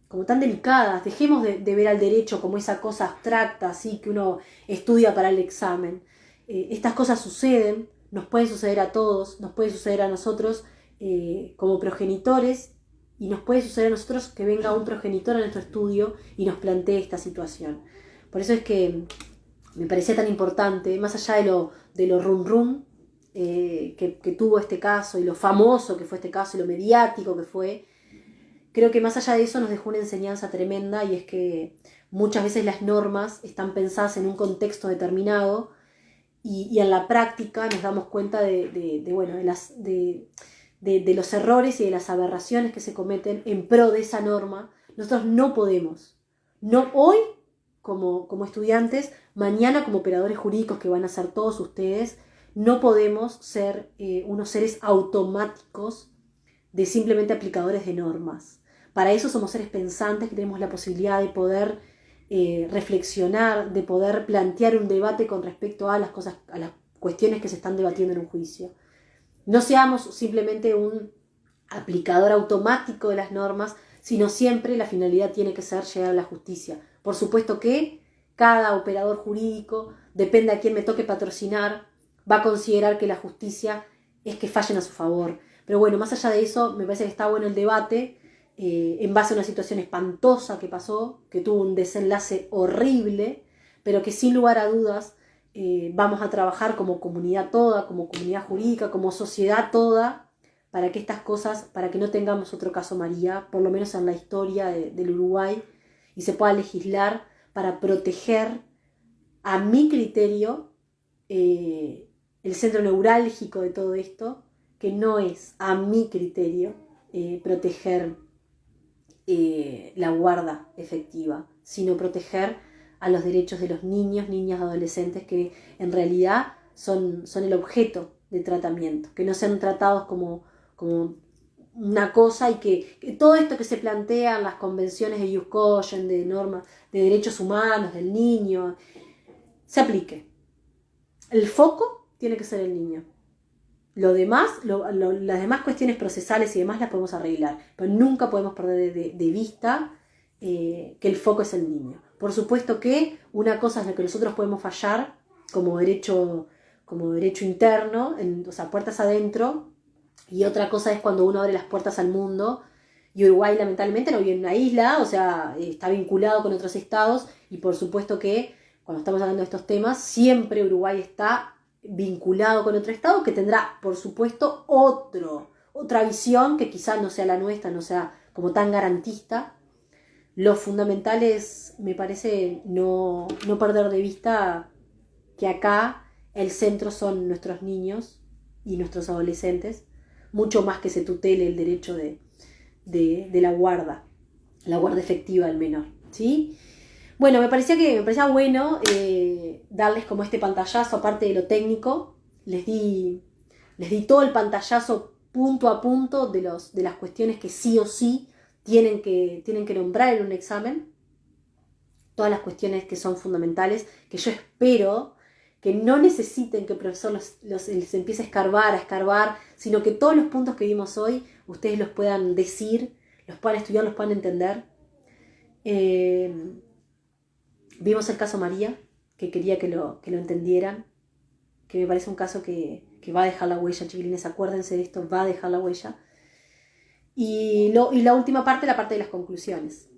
como tan delicadas, dejemos de ver al derecho como esa cosa abstracta, así que uno estudia para el examen. Estas cosas suceden, nos pueden suceder a todos, nos puede suceder a nosotros como progenitores, y nos puede suceder a nosotros que venga un progenitor a nuestro estudio y nos plantee esta situación. Por eso es que me parecía tan importante, más allá de lo rum que tuvo este caso, y lo famoso que fue este caso, y lo mediático que fue, creo que más allá de eso nos dejó una enseñanza tremenda, y es que muchas veces las normas están pensadas en un contexto determinado, y en la práctica nos damos cuenta de los errores y de las aberraciones que se cometen en pro de esa norma. Nosotros no podemos, no hoy como estudiantes, mañana como operadores jurídicos que van a ser todos ustedes, no podemos ser unos seres automáticos de simplemente aplicadores de normas. Para eso somos seres pensantes que tenemos la posibilidad de poder reflexionar, de poder plantear un debate con respecto a las cosas, a las cuestiones que se están debatiendo en un juicio. No seamos simplemente un aplicador automático de las normas, sino siempre la finalidad tiene que ser llegar a la justicia. Por supuesto que cada operador jurídico, depende a quién me toque patrocinar, va a considerar que la justicia es que fallen a su favor. Pero bueno, más allá de eso, me parece que está bueno el debate en base a una situación espantosa que pasó, que tuvo un desenlace horrible, pero que sin lugar a dudas vamos a trabajar como comunidad toda, como comunidad jurídica, como sociedad toda, para que estas cosas, para que no tengamos otro caso María, por lo menos en la historia del Uruguay, y se pueda legislar para proteger, a mi criterio, el centro neurálgico de todo esto, que no es, a mi criterio, proteger la guarda efectiva, sino proteger a los derechos de los niños, niñas, adolescentes, que en realidad son el objeto de tratamiento, que no sean tratados como una cosa, y que todo esto que se plantea en las convenciones de Iuscogen, de normas de derechos humanos del niño, se aplique. El foco tiene que ser el niño. Lo demás, las demás cuestiones procesales y demás las podemos arreglar, pero nunca podemos perder de vista que el foco es el niño. Por supuesto que una cosa es lo que nosotros podemos fallar como derecho interno, o sea, puertas adentro, y otra cosa es cuando uno abre las puertas al mundo. Y Uruguay lamentablemente no vive en una isla, o sea, está vinculado con otros estados, y por supuesto que cuando estamos hablando de estos temas, siempre Uruguay está vinculado con otro estado que tendrá, por supuesto, otra visión que quizás no sea la nuestra, no sea como tan garantista. Lo fundamental es, me parece, no perder de vista que acá el centro son nuestros niños y nuestros adolescentes, mucho más que se tutele el derecho de la guarda efectiva del menor, ¿sí? Bueno, me parecía bueno darles como este pantallazo, aparte de lo técnico. Les di todo el pantallazo punto a punto de las cuestiones que sí o sí tienen que nombrar en un examen. Todas las cuestiones que son fundamentales, que yo espero que no necesiten que el profesor les empiece a escarbar, sino que todos los puntos que vimos hoy ustedes los puedan decir, los puedan estudiar, los puedan entender. Vimos el caso María, que quería que lo entendieran, que me parece un caso que va a dejar la huella, chiquilines, acuérdense de esto, va a dejar la huella. Y la última parte, la parte de las conclusiones.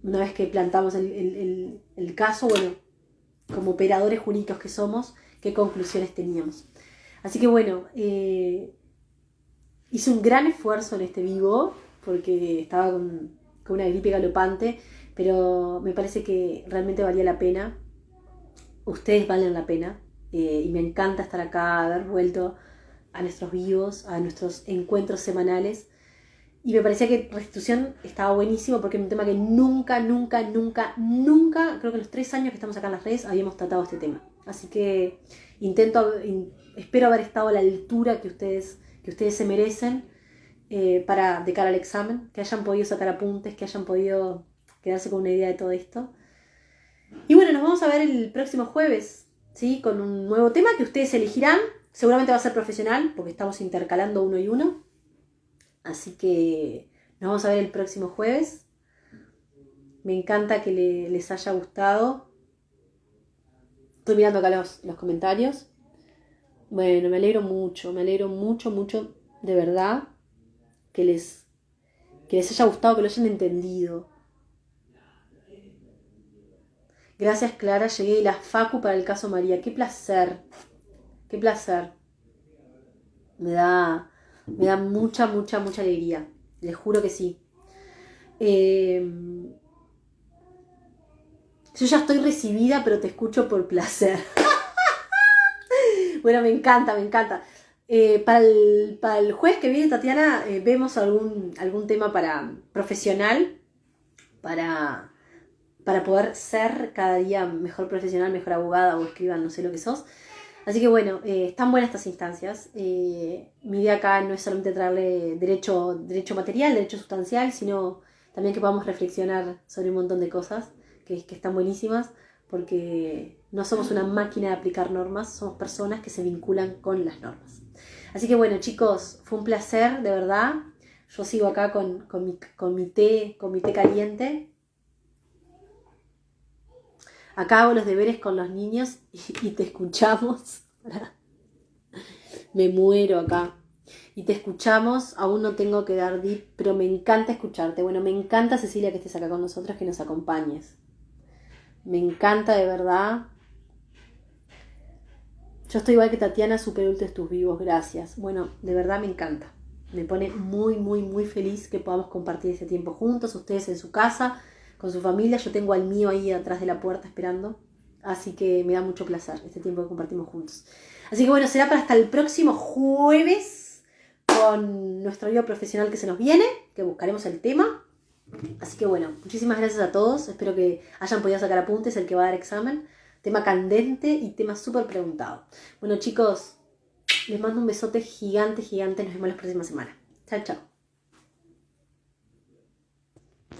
Una vez que plantamos el caso, bueno, como operadores jurídicos que somos, qué conclusiones teníamos. Así que bueno, hice un gran esfuerzo en este vivo, porque estaba con una gripe galopante, pero me parece que realmente valía la pena. Ustedes valen la pena, y me encanta estar acá, haber vuelto a nuestros vivos, a nuestros encuentros semanales. Y me parecía que Restitución estaba buenísimo, porque es un tema que nunca, creo que en los 3 años que estamos acá en las redes, habíamos tratado este tema. Así que espero haber estado a la altura que ustedes se merecen, de cara al examen, que hayan podido sacar apuntes, que hayan podido quedarse con una idea de todo esto. Y bueno, nos vamos a ver el próximo jueves, ¿sí? Con un nuevo tema que ustedes elegirán. Seguramente va a ser profesional, porque estamos intercalando uno y uno. Así que nos vamos a ver el próximo jueves. Me encanta que les haya gustado. Estoy mirando acá los comentarios. Bueno, me alegro mucho, de verdad, que les haya gustado, que lo hayan entendido. Gracias, Clara, llegué de la Facu para el caso María. Qué placer, qué placer. Me da mucha alegría. Les juro que sí. Yo ya estoy recibida, pero te escucho por placer. Bueno, me encanta. Para el jueves que viene, Tatiana, vemos algún tema profesional para poder ser cada día mejor profesional, mejor abogada o escriban, no sé lo que sos. Así que bueno, están buenas estas instancias. Mi idea acá no es solamente traerle derecho material, derecho sustancial, sino también que podamos reflexionar sobre un montón de cosas que están buenísimas, porque no somos una máquina de aplicar normas, somos personas que se vinculan con las normas. Así que bueno, chicos, fue un placer, de verdad. Yo sigo acá con mi té caliente. Acá hago los deberes con los niños y te escuchamos. Me muero acá. y te escuchamos. Aún no tengo que dar dip, pero me encanta escucharte. Bueno, me encanta, Cecilia, que estés acá con nosotros, que nos acompañes. Me encanta, de verdad. Yo estoy igual que Tatiana, super ultra tus vivos, gracias. Bueno, de verdad me encanta. Me pone muy, muy, muy feliz que podamos compartir este tiempo juntos, ustedes en su casa, con su familia. Yo tengo al mío ahí atrás de la puerta esperando. Así que me da mucho placer este tiempo que compartimos juntos. Así que bueno, será para hasta el próximo jueves con nuestro video profesional que se nos viene, que buscaremos el tema. Así que bueno, muchísimas gracias a todos. Espero que hayan podido sacar apuntes el que va a dar examen. Tema candente y tema súper preguntado. Bueno chicos, les mando un besote gigante, gigante. Nos vemos la próxima semana. Chao, chao.